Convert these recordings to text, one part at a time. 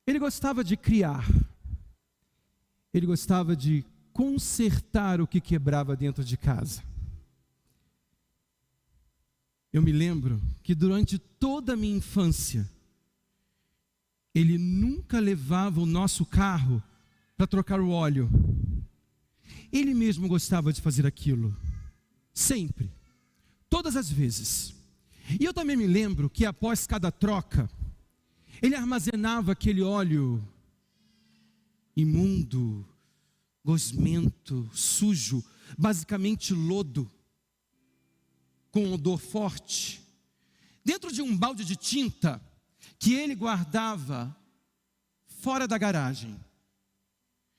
Ele gostava de criar. Ele gostava de consertar o que quebrava dentro de casa. Eu me lembro que durante toda a minha infância, ele nunca levava o nosso carro para trocar o óleo. Ele mesmo gostava de fazer aquilo. Sempre. Todas as vezes. E eu também me lembro que após cada troca, ele armazenava aquele óleo imundo, gosmento, sujo, basicamente lodo, com odor forte, dentro de um balde de tinta que ele guardava fora da garagem.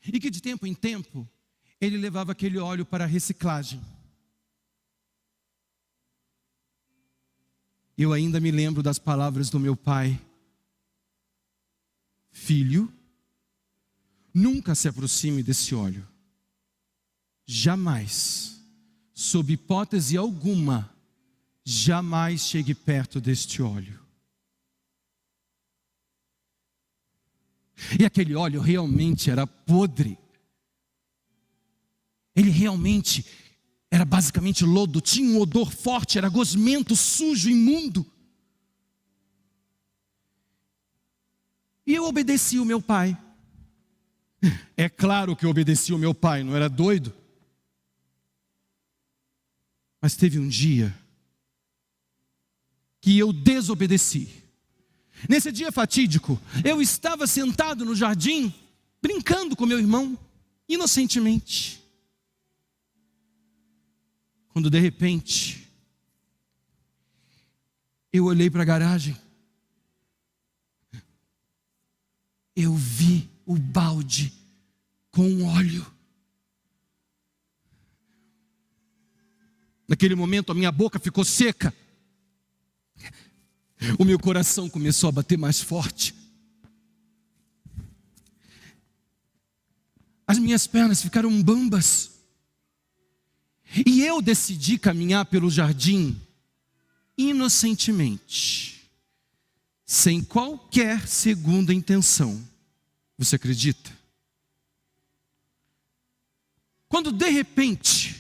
E que de tempo em tempo, ele levava aquele óleo para a reciclagem. Eu ainda me lembro das palavras do meu pai: filho, nunca se aproxime desse óleo. Jamais, sob hipótese alguma, jamais chegue perto deste óleo. E aquele óleo realmente era podre. Ele realmente era basicamente lodo, tinha um odor forte, era gosmento, sujo, imundo. E eu obedeci o meu pai. É claro que eu obedeci o meu pai, não era doido. Mas teve um dia que eu desobedeci. Nesse dia fatídico, eu estava sentado no jardim, brincando com meu irmão, inocentemente. Quando de repente, eu olhei para a garagem, eu vi o balde com óleo. Naquele momento a minha boca ficou seca. O meu coração começou a bater mais forte. As minhas pernas ficaram bambas. E eu decidi caminhar pelo jardim inocentemente, sem qualquer segunda intenção. Você acredita? Quando de repente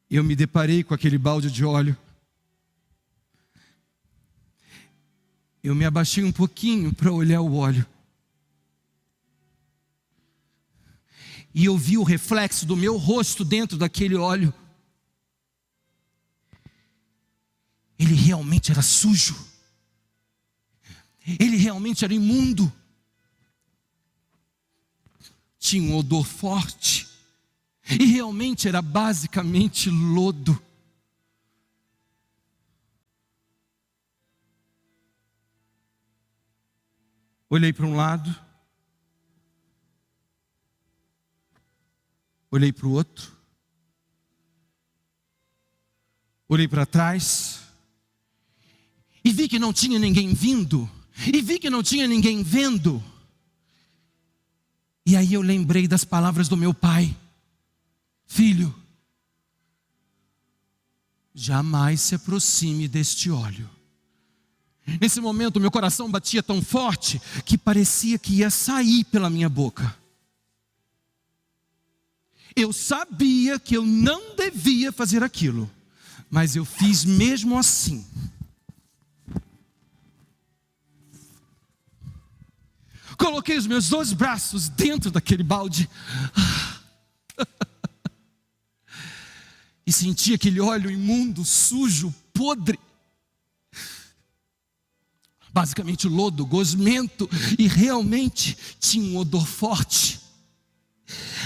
eu me deparei com aquele balde de óleo, eu me abaixei um pouquinho para olhar o óleo. E eu vi o reflexo do meu rosto dentro daquele óleo. Ele realmente era sujo. Ele realmente era imundo. Tinha um odor forte. E realmente era basicamente lodo. Olhei para um lado. Olhei para o outro. Olhei para trás. E vi que não tinha ninguém vindo. E vi que não tinha ninguém vendo. E aí eu lembrei das palavras do meu pai: filho, jamais se aproxime deste óleo. Nesse momento meu coração batia tão forte que parecia que ia sair pela minha boca. Eu sabia que eu não devia fazer aquilo, mas eu fiz mesmo assim. Coloquei os meus 2 braços dentro daquele balde e senti aquele óleo imundo, sujo, podre, basicamente lodo, gosmento, e realmente tinha um odor forte.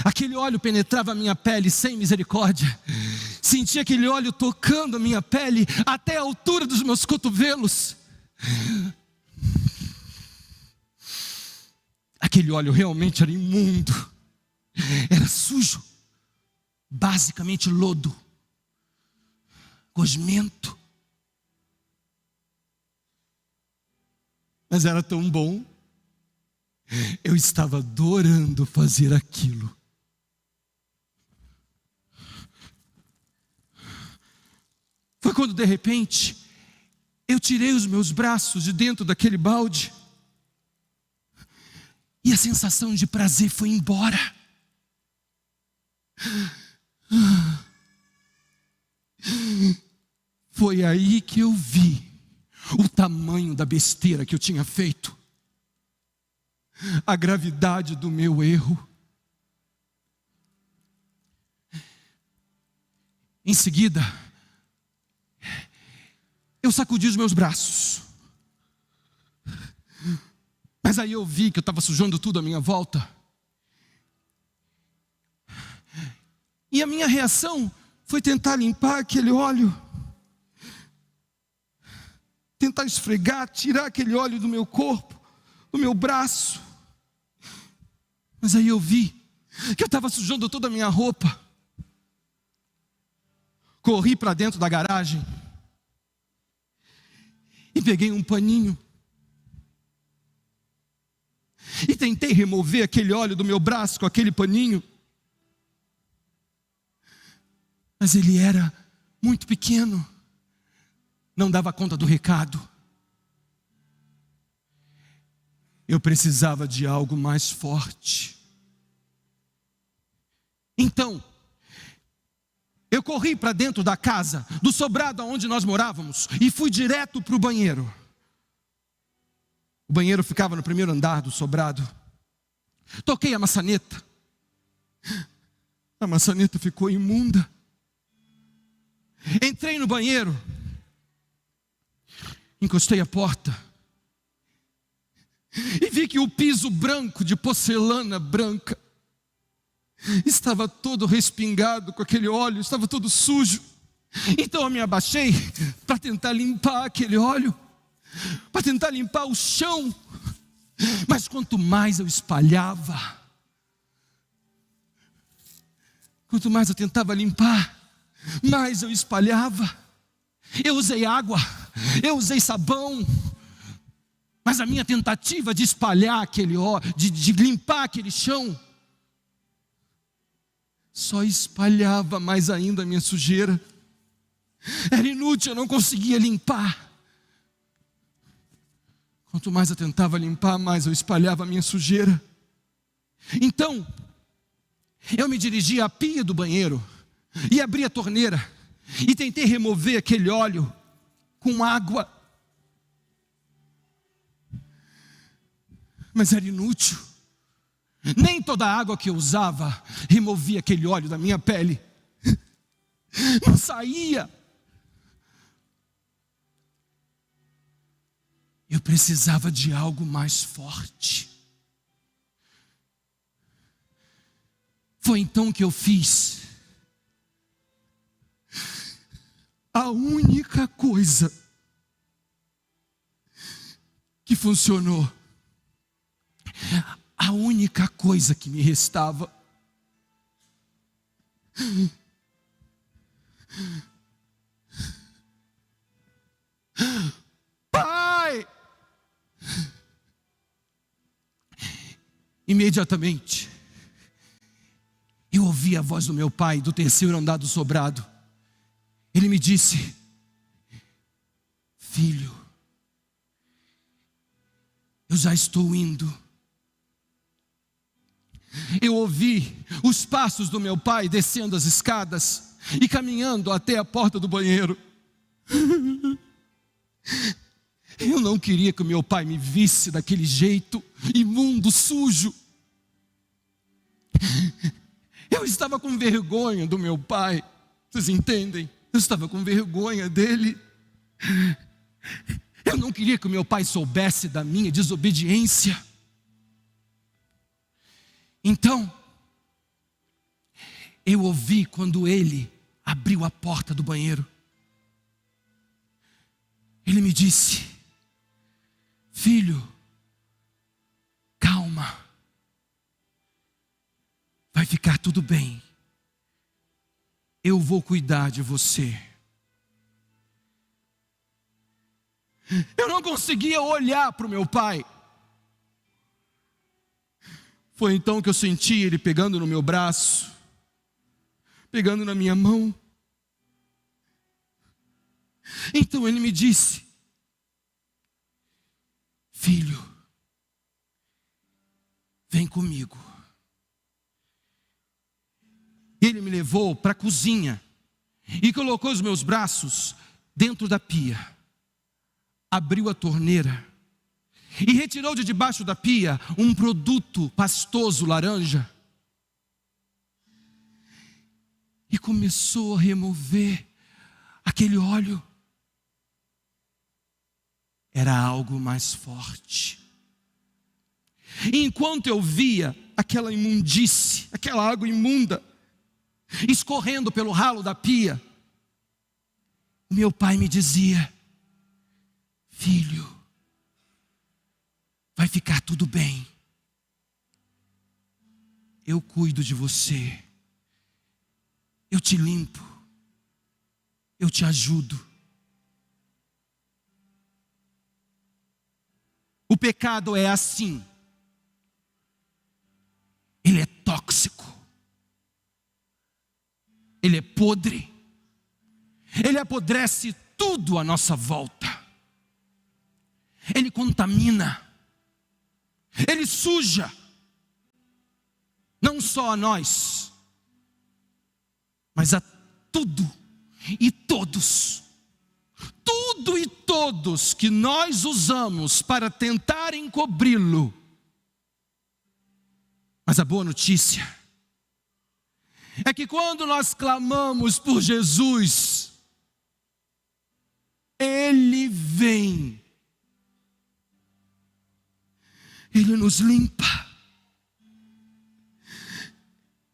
Aquele óleo penetrava a minha pele sem misericórdia. Senti aquele óleo tocando a minha pele até a altura dos meus cotovelos. Aquele óleo realmente era imundo. Era sujo. Basicamente lodo. Gosmento. Mas era tão bom. Eu estava adorando fazer aquilo. Foi quando de repente eu tirei os meus braços de dentro daquele balde, e a sensação de prazer foi embora. Foi aí que eu vi o tamanho da besteira que eu tinha feito, a gravidade do meu erro. Em seguida, eu sacudi os meus braços, mas aí eu vi que eu estava sujando tudo à minha volta, e a minha reação foi tentar limpar aquele óleo, tentar esfregar, tirar aquele óleo do meu corpo, do meu braço. Mas aí eu vi que eu estava sujando toda a minha roupa. Corri para dentro da garagem e peguei um paninho e tentei remover aquele óleo do meu braço com aquele paninho, mas ele era muito pequeno, não dava conta do recado. Eu precisava de algo mais forte. Então, eu corri para dentro da casa, do sobrado onde nós morávamos, e fui direto para o banheiro. O banheiro ficava no primeiro andar do sobrado. Toquei a maçaneta. A maçaneta ficou imunda. Entrei no banheiro, encostei a porta e vi que o piso branco de porcelana branca estava todo respingado com aquele óleo, estava todo sujo. Então eu me abaixei para tentar limpar aquele óleo, para tentar limpar o chão. Mas quanto mais eu espalhava, quanto mais eu tentava limpar, mais eu espalhava. Eu usei água, eu usei sabão, mas a minha tentativa de espalhar aquele óleo, de limpar aquele chão, só espalhava mais ainda a minha sujeira. Era inútil, eu não conseguia limpar. Quanto mais eu tentava limpar, mais eu espalhava a minha sujeira. Então, eu me dirigi à pia do banheiro e abri a torneira e tentei remover aquele óleo com água. Mas era inútil. Nem toda a água que eu usava removia aquele óleo da minha pele. Não saía. Eu precisava de algo mais forte. Foi então que eu fiz a única coisa que funcionou. A única coisa que me restava. Pai! Imediatamente, eu ouvi a voz do meu pai do terceiro andar do sobrado. Ele me disse: filho, eu já estou indo. Eu ouvi os passos do meu pai descendo as escadas e caminhando até a porta do banheiro. Eu não queria que o meu pai me visse daquele jeito, imundo, sujo. Eu estava com vergonha do meu pai, vocês entendem? Eu estava com vergonha dele. Eu não queria que o meu pai soubesse da minha desobediência. Então, eu ouvi quando ele abriu a porta do banheiro. Ele me disse: filho, calma, vai ficar tudo bem, eu vou cuidar de você. Eu não conseguia olhar para o meu pai. Foi então que eu senti ele pegando no meu braço, pegando na minha mão. Então ele me disse: filho, vem comigo. Ele me levou para a cozinha e colocou os meus braços dentro da pia. Abriu a torneira e retirou de debaixo da pia um produto pastoso laranja. E começou a remover aquele óleo. Era algo mais forte. E enquanto eu via aquela imundície, aquela água imunda, escorrendo pelo ralo da pia, meu pai me dizia: filho, vai ficar tudo bem. Eu cuido de você. Eu te limpo. Eu te ajudo. O pecado é assim. Ele é tóxico. Ele é podre. Ele apodrece tudo à nossa volta. Ele contamina. Ele suja. Não só a nós, mas a tudo e todos. Tudo e todos que nós usamos para tentar encobri-lo. Mas a boa notícia é que quando nós clamamos por Jesus, Ele vem. Ele nos limpa.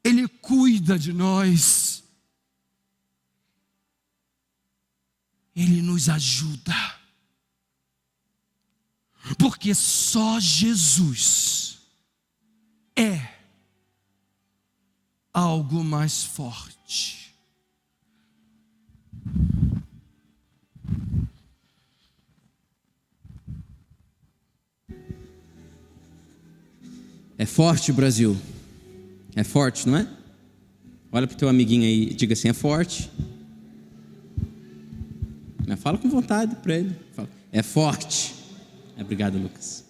Ele cuida de nós. Ele nos ajuda. Porque só Jesus é algo mais forte. É forte, Brasil. É forte, não é? Olha para o teu amiguinho aí e diga assim: é forte. Mas fala com vontade para ele. Fala, é forte. Obrigado, Lucas.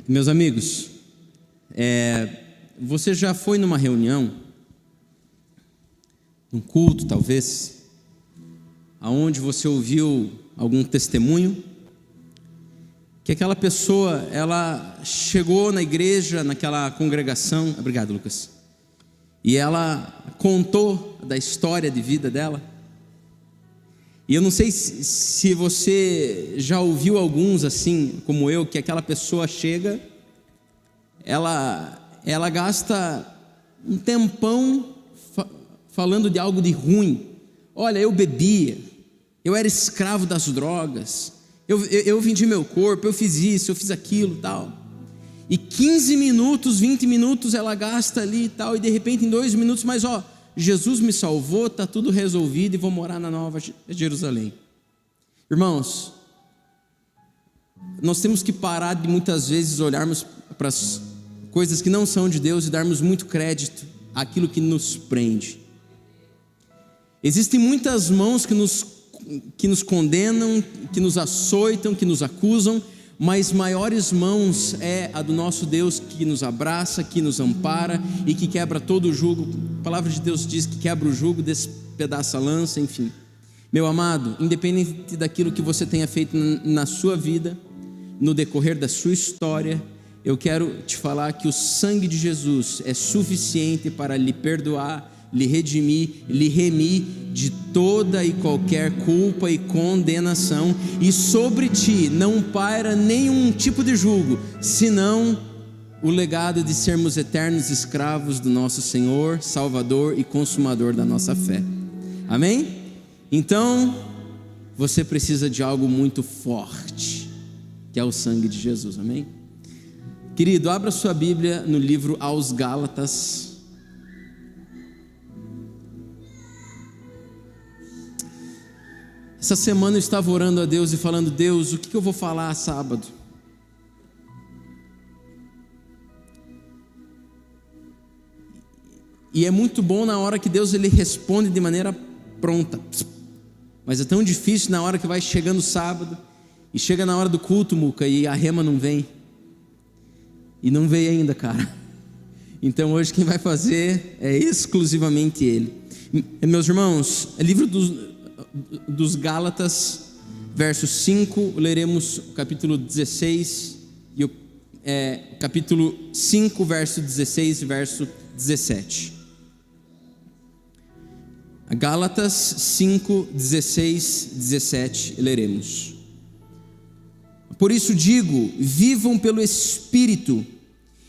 Meus amigos, você já foi numa reunião, num culto talvez, aonde você ouviu algum testemunho, que aquela pessoa, ela chegou na igreja, naquela congregação, obrigado, Lucas, e ela contou da história de vida dela. E eu não sei se você já ouviu alguns assim, como eu, que aquela pessoa chega, ela gasta um tempão falando de algo de ruim. Olha, eu bebia, eu era escravo das drogas, eu vendi meu corpo, eu fiz isso, eu fiz aquilo, tal. E 15 minutos, 20 minutos ela gasta ali e tal, e de repente em 2 minutos, mas Jesus me salvou, está tudo resolvido e vou morar na Nova Jerusalém. Irmãos, nós temos que parar de muitas vezes olharmos para as coisas que não são de Deus e darmos muito crédito àquilo que nos prende. Existem muitas mãos que nos condenam, que nos açoitam, que nos acusam, mas maiores mãos é a do nosso Deus, que nos abraça, que nos ampara e que quebra todo o jugo. A palavra de Deus diz que quebra o jugo, despedaça a lança, enfim. Meu amado, independente daquilo que você tenha feito na sua vida, no decorrer da sua história, eu quero te falar que o sangue de Jesus é suficiente para lhe perdoar, lhe redimir, lhe remir de toda e qualquer culpa e condenação, e sobre ti não paira nenhum tipo de jugo, senão o legado de sermos eternos escravos do nosso Senhor, Salvador e Consumador da nossa fé. Amém? Então, você precisa de algo muito forte, que é o sangue de Jesus. Amém? Querido, abra sua Bíblia no livro aos Gálatas. Essa semana eu estava orando a Deus e falando: Deus, o que eu vou falar sábado? E é muito bom na hora que Deus ele responde de maneira pronta, mas é tão difícil na hora que vai chegando sábado E chega na hora do culto, Muca, e a Rema não vem. E não veio ainda, cara. Então hoje quem vai fazer é exclusivamente ele. Meus irmãos, livro dos Gálatas, verso 5, leremos o capítulo 16 e o capítulo 5, verso 16 e verso 17. Gálatas 5, 16, 17, leremos. Por isso digo, vivam pelo Espírito,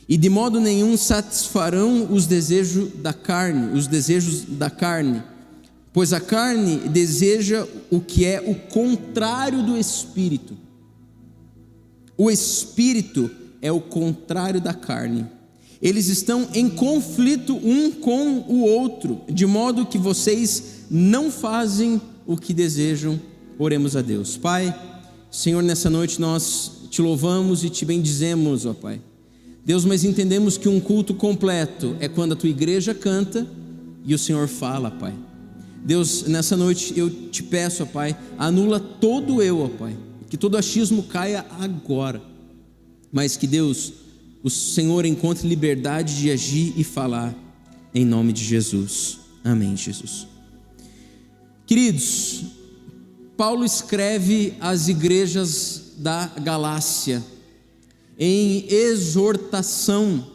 e de modo nenhum satisfarão os desejos da carne, pois a carne deseja o que é o contrário do Espírito. O Espírito é o contrário da carne. Eles estão em conflito um com o outro, de modo que vocês não fazem o que desejam. Oremos a Deus. Pai, Senhor, nessa noite nós te louvamos e te bendizemos, ó Pai. Deus, mas entendemos que um culto completo é quando a tua igreja canta e o Senhor fala, Pai. Deus, nessa noite eu te peço, ó Pai, anula todo eu, ó Pai, que todo achismo caia agora, mas que Deus, o Senhor encontre liberdade de agir e falar, em nome de Jesus. Amém, Jesus. Queridos, Paulo escreve às igrejas da Galácia em exortação,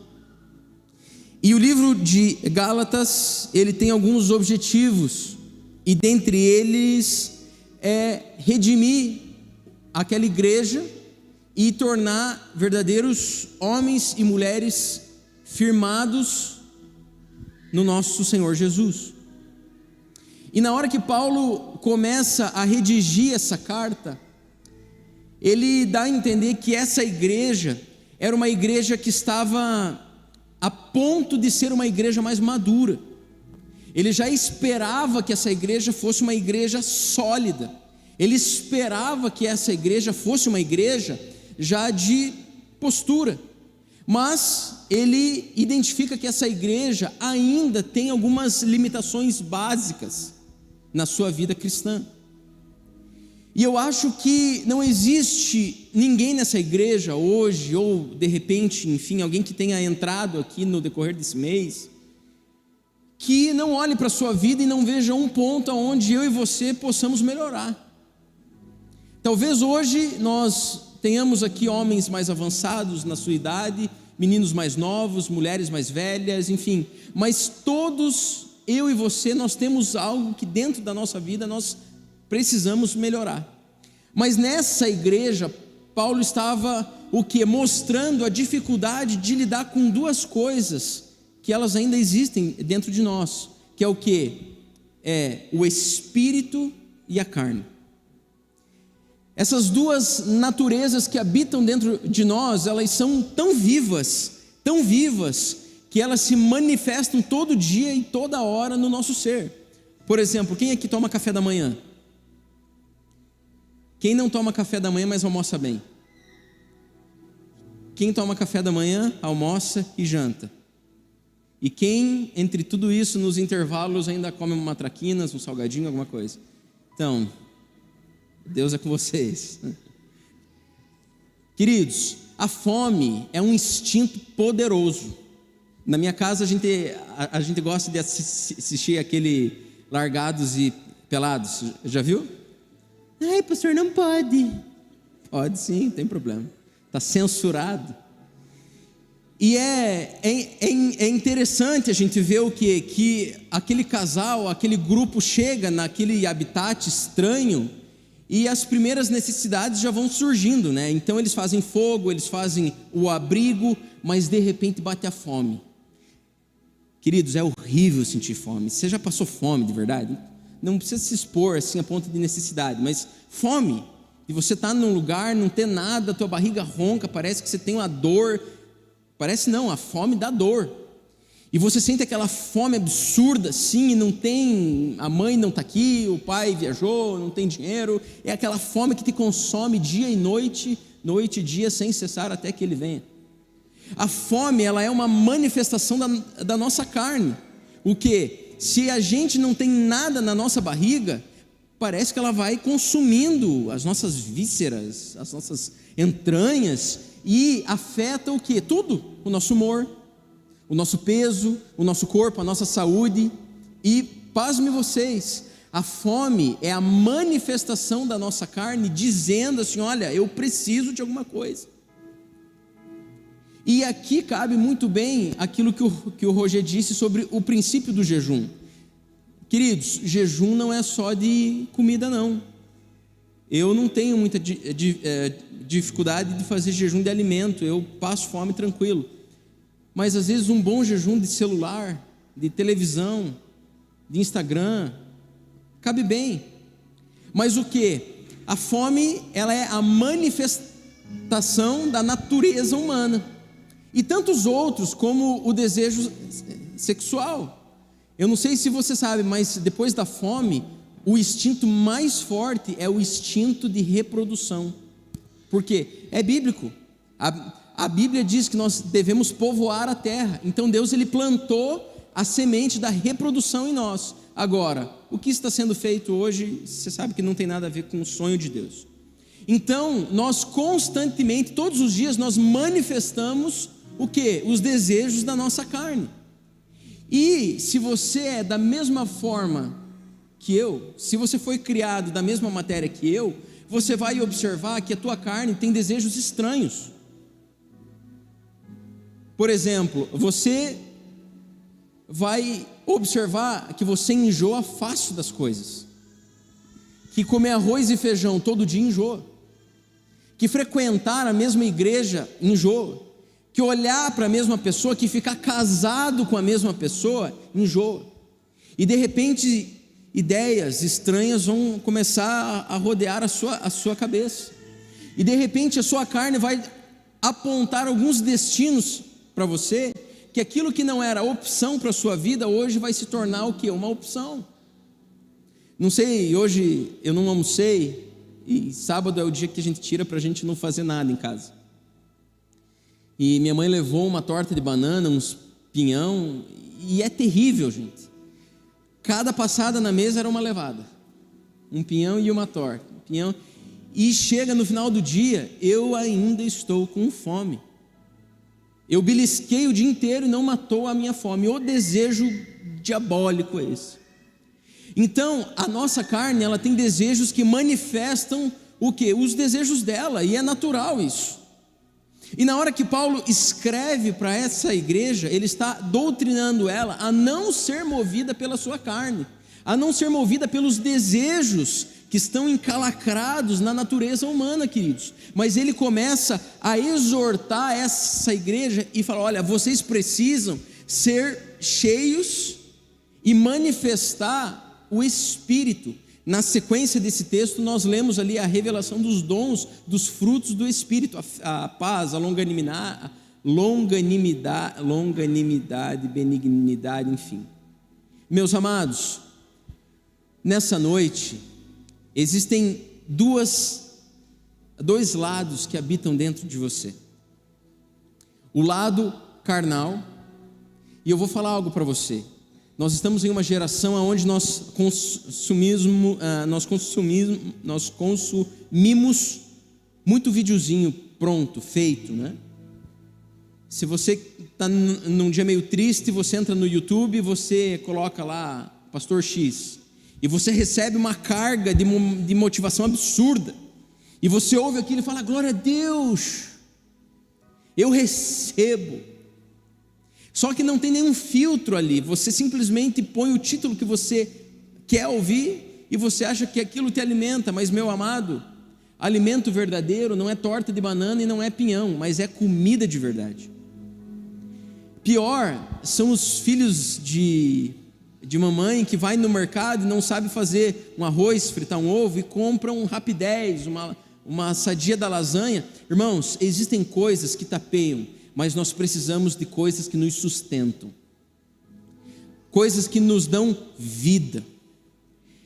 e o livro de Gálatas, ele tem alguns objetivos, e dentre eles é redimir aquela igreja e tornar verdadeiros homens e mulheres firmados no nosso Senhor Jesus. E na hora que Paulo começa a redigir essa carta, ele dá a entender que essa igreja era uma igreja que estava a ponto de ser uma igreja mais madura. Ele já esperava que essa igreja fosse uma igreja sólida. Ele esperava que essa igreja fosse uma igreja já de postura. Mas ele identifica que essa igreja ainda tem algumas limitações básicas na sua vida cristã. E eu acho que não existe ninguém nessa igreja hoje, ou de repente, enfim, alguém que tenha entrado aqui no decorrer desse mês, que não olhe para a sua vida e não veja um ponto onde eu e você possamos melhorar. Talvez hoje nós tenhamos aqui homens mais avançados na sua idade, meninos mais novos, mulheres mais velhas, enfim, mas todos, eu e você, nós temos algo que dentro da nossa vida nós precisamos melhorar. Mas nessa igreja, Paulo estava mostrando a dificuldade de lidar com duas coisas que elas ainda existem dentro de nós, que é o que? É o espírito e a carne. Essas duas naturezas que habitam dentro de nós, elas são tão vivas, que elas se manifestam todo dia e toda hora no nosso ser. Por exemplo, quem aqui toma café da manhã? Quem não toma café da manhã, mas almoça bem? Quem toma café da manhã, almoça e janta? E quem, entre tudo isso, nos intervalos, ainda come uma traquinas, um salgadinho, alguma coisa? Então, Deus é com vocês. Queridos, a fome é um instinto poderoso. Na minha casa, a gente gosta de assistir aquele Largados e Pelados. Já viu? Ai, pastor, não pode. Pode sim, não tem problema. Está censurado. E é interessante a gente ver o que aquele casal, aquele grupo chega naquele habitat estranho e as primeiras necessidades já vão surgindo, né? Então eles fazem fogo, eles fazem o abrigo, mas de repente bate a fome. Queridos, é horrível sentir fome. Você já passou fome de verdade? Não precisa se expor assim a ponto de necessidade, mas fome, e você está num lugar, não tem nada, tua barriga ronca, parece que você tem uma dor, parece não, a fome dá dor, e você sente aquela fome absurda assim, e não tem, a mãe não está aqui, o pai viajou, não tem dinheiro, é aquela fome que te consome dia e noite, noite e dia, sem cessar até que ele venha. A fome, ela é uma manifestação da nossa carne, o que? Se a gente não tem nada na nossa barriga, parece que ela vai consumindo as nossas vísceras, as nossas entranhas, e afeta o quê? Tudo, o nosso humor, o nosso peso, o nosso corpo, a nossa saúde. E pasme vocês, a fome é a manifestação da nossa carne dizendo assim: olha, eu preciso de alguma coisa. E aqui cabe muito bem aquilo que o Roger disse sobre o princípio do jejum. Queridos, jejum não é só de comida não. Eu não tenho muita dificuldade de fazer jejum de alimento, eu passo fome tranquilo. Mas às vezes um bom jejum de celular, de televisão, de Instagram, cabe bem. Mas o que? A fome, ela é a manifestação da natureza humana. E tantos outros, como o desejo sexual. Eu não sei se você sabe, mas depois da fome, o instinto mais forte é o instinto de reprodução. Por quê? É bíblico. A Bíblia diz que nós devemos povoar a terra. Então Deus, ele plantou a semente da reprodução em nós. Agora, o que está sendo feito hoje, você sabe que não tem nada a ver com o sonho de Deus. Então, nós constantemente, todos os dias, nós manifestamos o quê? Os desejos da nossa carne. E se você é da mesma forma que eu, se você foi criado da mesma matéria que eu, você vai observar que a tua carne tem desejos estranhos. Por exemplo, você vai observar que você enjoa fácil das coisas, que comer arroz e feijão todo dia enjoa, que frequentar a mesma igreja enjoa, que olhar para a mesma pessoa, que ficar casado com a mesma pessoa enjoa, e de repente ideias estranhas vão começar a rodear a sua cabeça, e de repente a sua carne vai apontar alguns destinos para você, que aquilo que não era opção para a sua vida, hoje vai se tornar o quê? Uma opção. Não sei, hoje eu não almocei, e sábado é o dia que a gente tira para a gente não fazer nada em casa. E minha mãe levou uma torta de banana, uns pinhão, e é terrível, gente. Cada passada na mesa era uma levada, um pinhão e uma torta, pinhão, e chega no final do dia, eu ainda estou com fome. Eu belisquei o dia inteiro e não matou a minha fome. O desejo diabólico é esse. Então, a nossa carne, ela tem desejos que manifestam o quê? Os desejos dela, e é natural isso. E na hora que Paulo escreve para essa igreja, ele está doutrinando ela a não ser movida pela sua carne, a não ser movida pelos desejos que estão encalacrados na natureza humana, queridos. Mas ele começa a exortar essa igreja e fala: olha, vocês precisam ser cheios e manifestar o Espírito. Na sequência desse texto, nós lemos ali a revelação dos dons, dos frutos do Espírito, a paz, a longanimidade, benignidade, enfim. Meus amados, nessa noite, existem dois lados que habitam dentro de você. O lado carnal, e eu vou falar algo para você. Nós estamos em uma geração onde nós consumimos muito videozinho pronto, feito, né? Se você está num dia meio triste, você entra no YouTube, você coloca lá Pastor X, e você recebe uma carga de motivação absurda, e você ouve aquilo e fala: glória a Deus, eu recebo. Só que não tem nenhum filtro ali, você simplesmente põe o título que você quer ouvir e você acha que aquilo te alimenta. Mas, meu amado, alimento verdadeiro não é torta de banana e não é pinhão, mas é comida de verdade. Pior são os filhos de mamãe que vai no mercado e não sabe fazer um arroz, fritar um ovo e compra um Rapidez, uma sadia da lasanha. Irmãos, existem coisas que tapeiam, mas nós precisamos de coisas que nos sustentam, coisas que nos dão vida.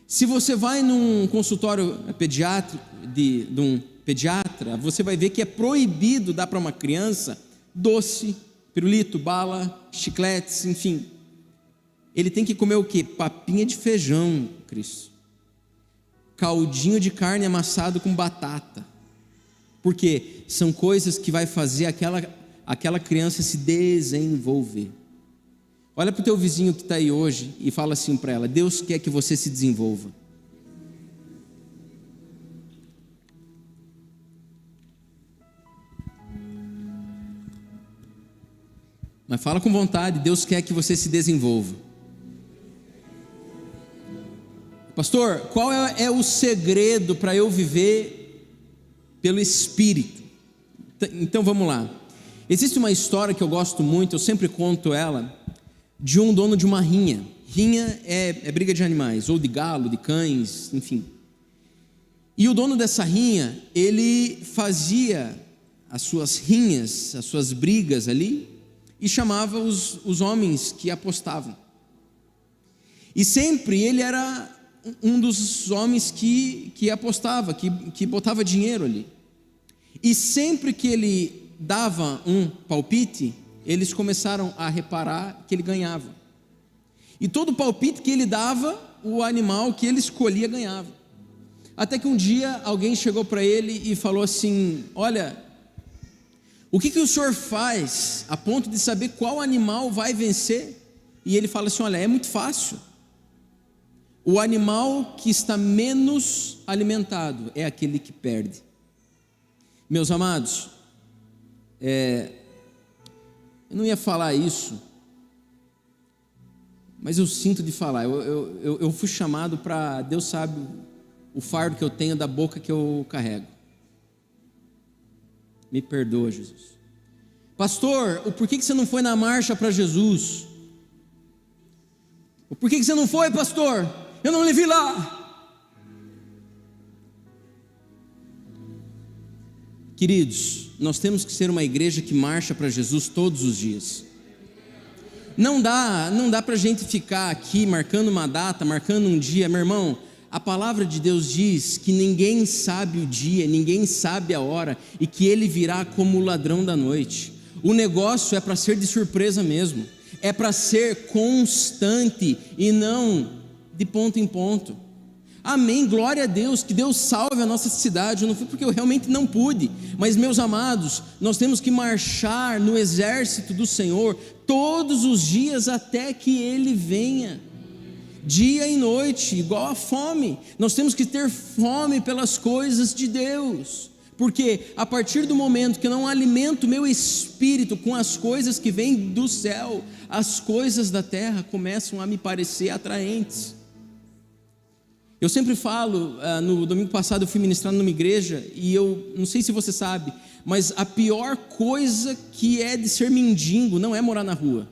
Se você vai num consultório pediátrico de um pediatra, você vai ver que é proibido dar para uma criança doce, pirulito, bala, chicletes, enfim. Ele tem que comer o quê? Papinha de feijão, Cristo. caldinho de carne amassado com batata. Porque são coisas que vai fazer aquela criança se desenvolver. Olha para o teu vizinho que está aí hoje e fala assim para ela: Deus quer que você se desenvolva. Mas fala com vontade: Deus quer que você se desenvolva. Pastor, qual é o segredo para eu viver pelo Espírito? Então vamos lá. Existe uma história que eu gosto muito, eu sempre conto ela, de um dono de uma rinha. Rinha é briga de animais, ou de galo, de cães, enfim. E o dono dessa rinha, ele fazia as suas rinhas, as suas brigas ali, e chamava os homens que apostavam. E sempre ele era um dos homens que apostava, que botava dinheiro ali. E sempre que ele dava um palpite, eles começaram a reparar que ele ganhava. E todo palpite que ele dava, o animal que ele escolhia ganhava. Até que um dia alguém chegou para ele e falou assim: olha, o que o senhor faz a ponto de saber qual animal vai vencer? E ele fala assim: olha, é muito fácil. O animal que está menos alimentado é aquele que perde. Meus amados, eu não ia falar isso, mas eu sinto de falar. Eu fui chamado para, Deus sabe o fardo que eu tenho da boca que eu carrego. Me perdoa, Jesus. Pastor, por que você não foi na marcha para Jesus? Por que você não foi, pastor? Eu não lhe vi lá. Queridos, nós temos que ser uma igreja que marcha para Jesus todos os dias. Não dá para a gente ficar aqui marcando uma data, marcando um dia. Meu irmão, a palavra de Deus diz que ninguém sabe o dia, ninguém sabe a hora, e que ele virá como o ladrão da noite. O negócio é para ser de surpresa mesmo, é para ser constante e não de ponto em ponto. Amém, glória a Deus, que Deus salve a nossa cidade. Eu não fui porque eu realmente não pude, mas meus amados, nós temos que marchar no exército do Senhor todos os dias até que Ele venha, dia e noite, igual a fome. Nós temos que ter fome pelas coisas de Deus, porque a partir do momento que eu não alimento o meu espírito com as coisas que vêm do céu, as coisas da terra começam a me parecer atraentes. Eu sempre falo, no domingo passado eu fui ministrar numa igreja, e eu não sei se você sabe, mas a pior coisa que é de ser mendigo não é morar na rua.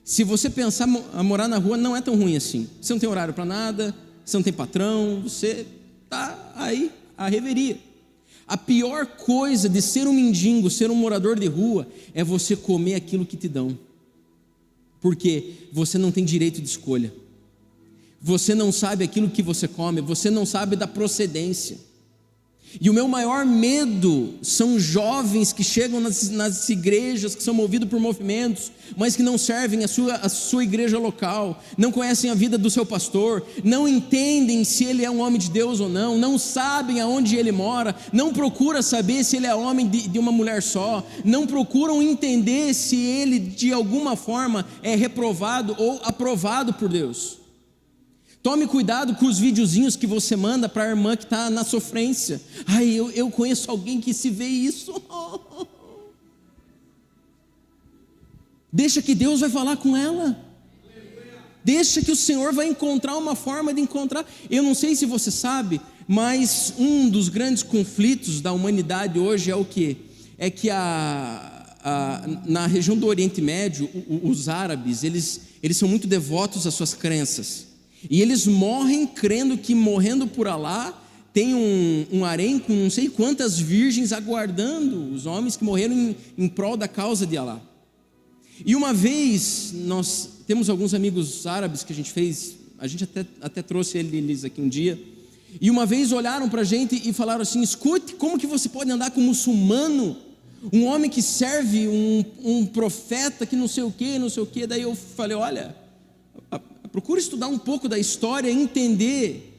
Se você pensar a morar na rua, não é tão ruim assim. Você não tem horário para nada, você não tem patrão, você está aí à reveria. A pior coisa de ser um mendigo, ser um morador de rua, é você comer aquilo que te dão, porque você não tem direito de escolha. Você não sabe aquilo que você come, você não sabe da procedência. E o meu maior medo são jovens que chegam nas igrejas, que são movidos por movimentos, mas que não servem a sua igreja local, não conhecem a vida do seu pastor, não entendem se ele é um homem de Deus ou não sabem aonde ele mora, não procuram saber se ele é homem de uma mulher só, não procuram entender se ele de alguma forma é reprovado ou aprovado por Deus. Tome cuidado com os videozinhos que você manda para a irmã que está na sofrência. Eu conheço alguém que se vê isso. Deixa que Deus vai falar com ela. Deixa que o Senhor vai encontrar uma forma de encontrar. Eu não sei se você sabe, mas um dos grandes conflitos da humanidade hoje é o quê? É que na região do Oriente Médio, os árabes, eles são muito devotos às suas crenças. E eles morrem crendo que, morrendo por Alá, tem um harém com não sei quantas virgens aguardando os homens que morreram em prol da causa de Alá. E uma vez, nós temos alguns amigos árabes que a gente até trouxe eles aqui um dia, e uma vez olharam para a gente e falaram assim: escute, como que você pode andar com um muçulmano, um homem que serve um profeta que não sei o que. Daí eu falei: olha, procura estudar um pouco da história e entender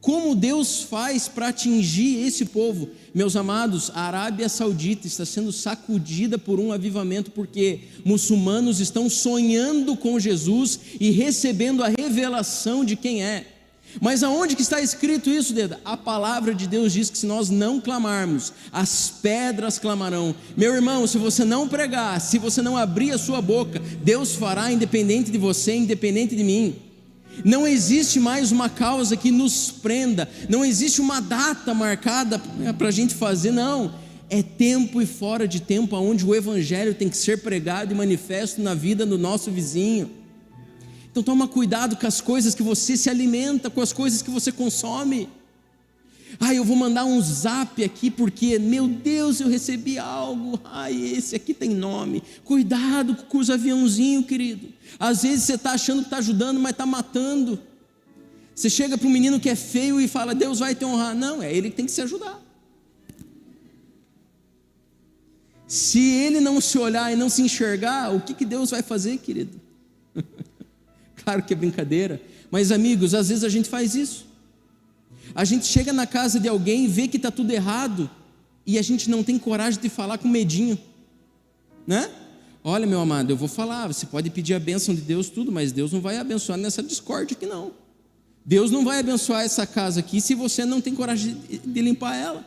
Como Deus faz para atingir esse povo? Meus amados, a Arábia Saudita está sendo sacudida por um avivamento, porque muçulmanos estão sonhando com Jesus e recebendo a revelação de quem é. Mas aonde que está escrito isso, Deda? A palavra de Deus diz que se nós não clamarmos, as pedras clamarão. Meu irmão, se você não pregar, se você não abrir a sua boca, Deus fará, independente de você, independente de mim. Não existe mais uma causa que nos prenda, não existe uma data marcada para a gente fazer, não. É tempo e fora de tempo onde o evangelho tem que ser pregado e manifesto na vida do nosso vizinho. Então toma cuidado com as coisas que você se alimenta, com as coisas que você consome. Eu vou mandar um zap aqui porque, meu Deus, eu recebi algo. Esse aqui tem nome. Cuidado com os aviãozinhos, querido. Às vezes você está achando que está ajudando, mas está matando. Você chega para um menino que é feio e fala, Deus vai te honrar. Não, é ele que tem que se ajudar. Se ele não se olhar e não se enxergar, o que Deus vai fazer, querido? Claro que é brincadeira, mas amigos, às vezes a gente faz isso. A gente chega na casa de alguém, vê que está tudo errado, e a gente não tem coragem de falar com medinho, né? Olha, meu amado, eu vou falar, você pode pedir a bênção de Deus, tudo, mas Deus não vai abençoar nessa discórdia aqui não. Deus não vai abençoar essa casa aqui se você não tem coragem de limpar ela.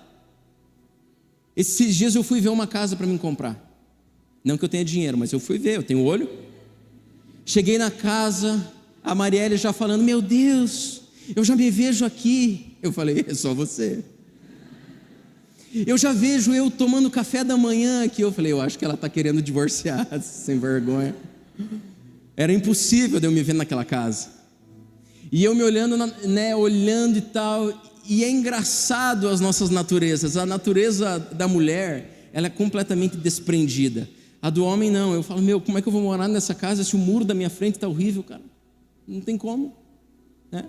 Esses dias eu fui ver uma casa para me comprar. Não que eu tenha dinheiro, mas eu fui ver, eu tenho olho. Cheguei na casa, a Marielle já falando, meu Deus, eu já me vejo aqui. Eu falei, é só você. Eu já vejo eu tomando café da manhã aqui. Eu falei, eu acho que ela está querendo divorciar, sem vergonha. Era impossível de eu me ver naquela casa. E eu me olhando, olhando e tal. E é engraçado as nossas naturezas. A natureza da mulher, ela é completamente desprendida. A do homem não. Eu falo, como é que eu vou morar nessa casa se o muro da minha frente está horrível, cara? Não tem como, né?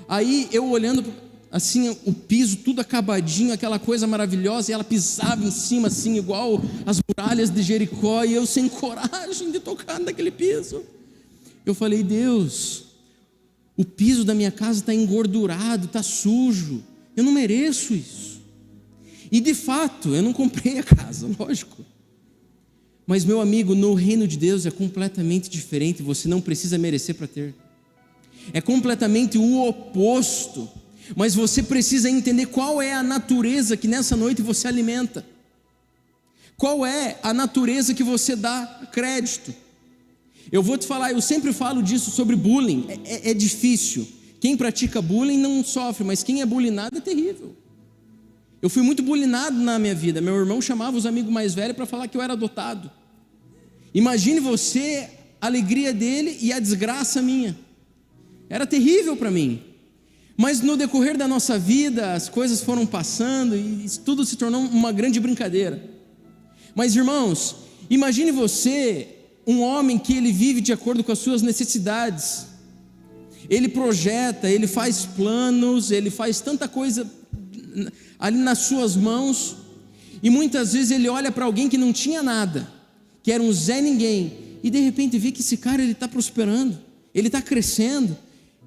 Aí eu olhando assim, o piso tudo acabadinho, aquela coisa maravilhosa, e ela pisava em cima assim, igual as muralhas de Jericó, e eu sem coragem de tocar naquele piso. Eu falei, Deus, o piso da minha casa está engordurado, está sujo, eu não mereço isso. E de fato, eu não comprei a casa, lógico. Mas meu amigo, no reino de Deus é completamente diferente, você não precisa merecer para ter. É completamente o oposto. Mas você precisa entender qual é a natureza que nessa noite você alimenta. Qual é a natureza que você dá crédito. Eu vou te falar, eu sempre falo disso sobre bullying. É difícil. Quem pratica bullying não sofre, mas quem é bullyingado é terrível. Eu fui muito bullyingado na minha vida. Meu irmão chamava os amigos mais velhos para falar que eu era adotado. Imagine você, a alegria dele e a desgraça minha. Era terrível para mim. Mas no decorrer da nossa vida, as coisas foram passando e tudo se tornou uma grande brincadeira. Mas irmãos, imagine você, um homem que ele vive de acordo com as suas necessidades. Ele projeta, ele faz planos, ele faz tanta coisa ali nas suas mãos. E muitas vezes ele olha para alguém que não tinha nada, que era um Zé Ninguém, e de repente vê que esse cara ele está prosperando, ele está crescendo.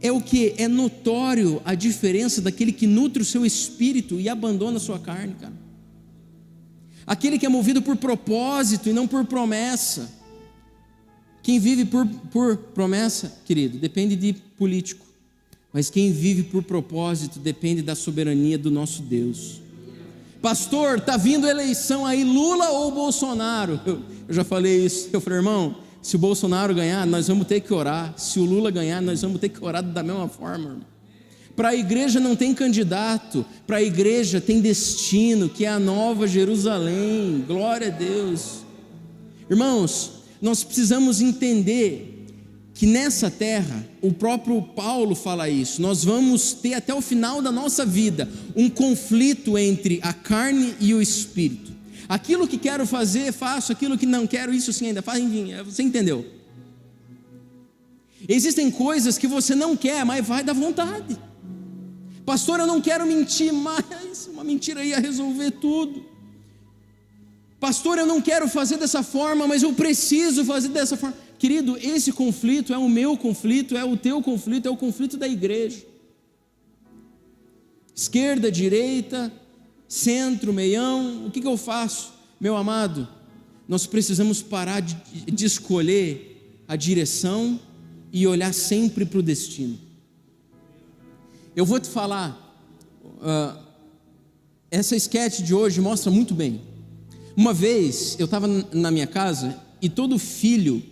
É o que? É notório a diferença daquele que nutre o seu espírito e abandona a sua carne, cara. Aquele que é movido por propósito e não por promessa. Quem vive por promessa, querido, depende de político. Mas quem vive por propósito depende da soberania do nosso Deus. Pastor, está vindo eleição aí, Lula ou Bolsonaro? Eu já falei isso. Eu falei, irmão, se o Bolsonaro ganhar, nós vamos ter que orar. Se o Lula ganhar, nós vamos ter que orar da mesma forma. Para a igreja não tem candidato, para a igreja tem destino, que é a nova Jerusalém. Glória a Deus. Irmãos, nós precisamos entender que nessa terra, o próprio Paulo fala isso, nós vamos ter até o final da nossa vida um conflito entre a carne e o espírito. Aquilo que quero fazer, faço. Aquilo que não quero, isso sim ainda faço. Enfim, você entendeu? Existem coisas que você não quer, mas vai da vontade. Pastor, eu não quero mentir mais. Uma mentira ia resolver tudo. Pastor, eu não quero fazer dessa forma, mas eu preciso fazer dessa forma. Querido, esse conflito é o meu conflito, é o teu conflito, é o conflito da igreja. Esquerda, direita, centro, meião, o que eu faço? Meu amado, nós precisamos parar de escolher a direção e olhar sempre para o destino. Eu vou te falar, essa esquete de hoje mostra muito bem. Uma vez eu estava na minha casa e todo filho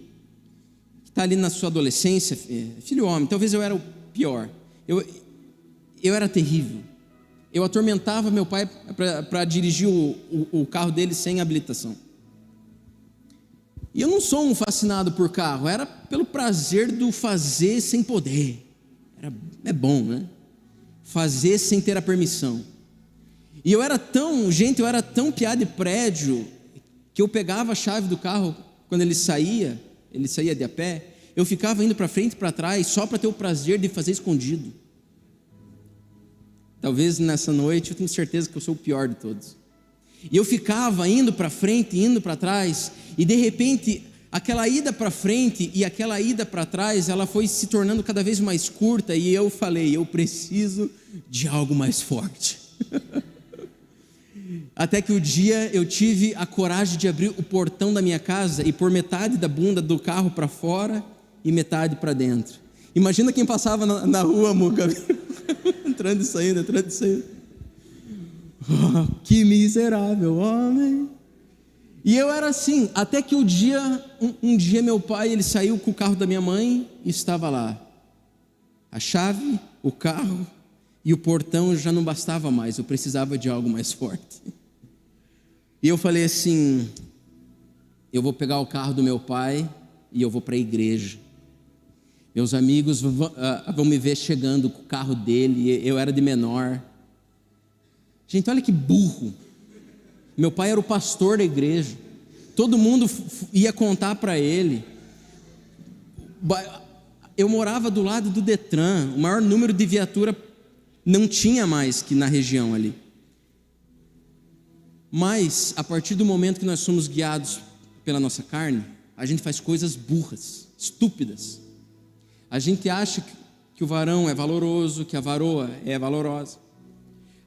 que está ali na sua adolescência, filho homem, talvez eu era o pior, eu era terrível. Eu atormentava meu pai para dirigir o carro dele sem habilitação. E eu não sou um fascinado por carro, era pelo prazer do fazer sem poder. É bom, né? Fazer sem ter a permissão. E eu era tão piada de prédio, que eu pegava a chave do carro quando ele saía de a pé, eu ficava indo para frente e para trás só para ter o prazer de fazer escondido. Talvez nessa noite eu tenho certeza que eu sou o pior de todos. E eu ficava indo para frente, indo para trás, e de repente aquela ida para frente e aquela ida para trás, ela foi se tornando cada vez mais curta, e eu falei, eu preciso de algo mais forte. Até que o dia eu tive a coragem de abrir o portão da minha casa e pôr metade da bunda do carro para fora e metade para dentro. Imagina quem passava na rua, Muca, entrando e saindo. Oh, que miserável homem. E eu era assim, até que um dia meu pai, ele saiu com o carro da minha mãe e estava lá. A chave, o carro e o portão já não bastava mais, eu precisava de algo mais forte. E eu falei assim, eu vou pegar o carro do meu pai e eu vou para a igreja. Meus amigos vão me ver chegando com o carro dele, eu era de menor. Gente, olha que burro. Meu pai era o pastor da igreja. Todo mundo ia contar para ele. Eu morava do lado do Detran. O maior número de viatura não tinha mais que na região ali. Mas, a partir do momento que nós somos guiados pela nossa carne, a gente faz coisas burras, estúpidas. A gente acha que o varão é valoroso, que a varoa é valorosa.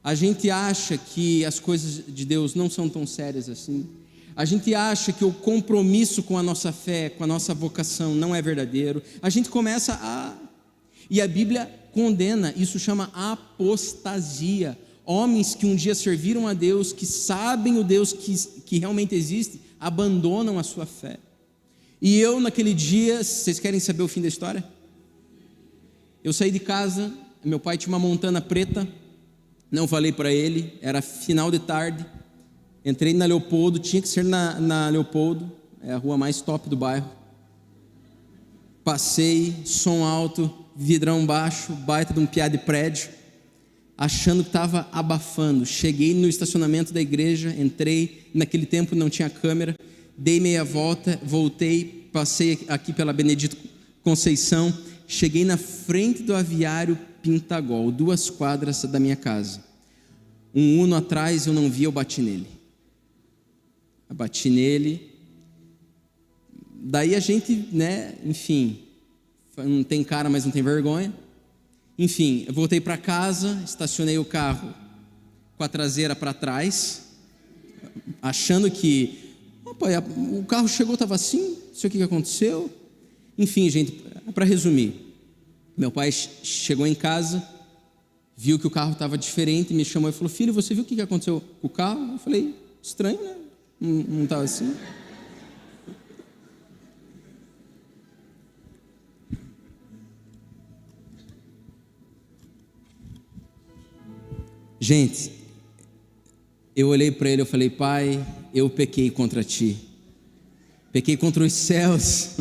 A gente acha que as coisas de Deus não são tão sérias assim. A gente acha que o compromisso com a nossa fé, com a nossa vocação não é verdadeiro. A gente começa E a Bíblia condena, isso chama apostasia. Homens que um dia serviram a Deus, que sabem o Deus que realmente existe, abandonam a sua fé. E eu naquele dia, vocês querem saber o fim da história? Eu saí de casa, meu pai tinha uma Montana preta, não falei para ele, era final de tarde, entrei na Leopoldo, tinha que ser na Leopoldo, é a rua mais top do bairro. Passei, som alto, vidrão baixo, baita de um piá de prédio, achando que estava abafando. Cheguei no estacionamento da igreja, entrei, naquele tempo não tinha câmera, dei meia volta, voltei, passei aqui pela Benedito Conceição, cheguei na frente do aviário Pintagol, 2 quadras da minha casa. Um Uno atrás, eu não vi, eu bati nele. Daí a gente, enfim, não tem cara, mas não tem vergonha. Enfim, eu voltei para casa, estacionei o carro com a traseira para trás, achando que o carro chegou, estava assim, não sei o que aconteceu. Enfim, gente, para resumir, meu pai chegou em casa, viu que o carro estava diferente, me chamou e falou: filho, você viu o que aconteceu com o carro? Eu falei: estranho, né? Não estava assim. Gente, eu olhei para ele, eu falei: pai, eu pequei contra ti, pequei contra os céus.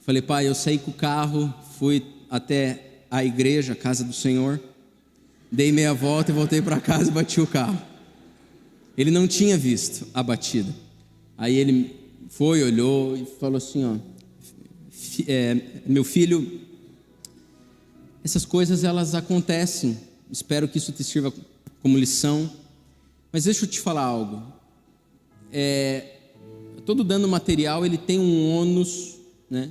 Falei: pai, eu saí com o carro, fui até a igreja, a casa do Senhor, dei meia volta e voltei para casa e bati o carro. Ele não tinha visto a batida. Aí ele foi, olhou e falou assim: meu filho, essas coisas elas acontecem, espero que isso te sirva como lição, mas deixa eu te falar algo. Todo dano material ele tem um ônus, né?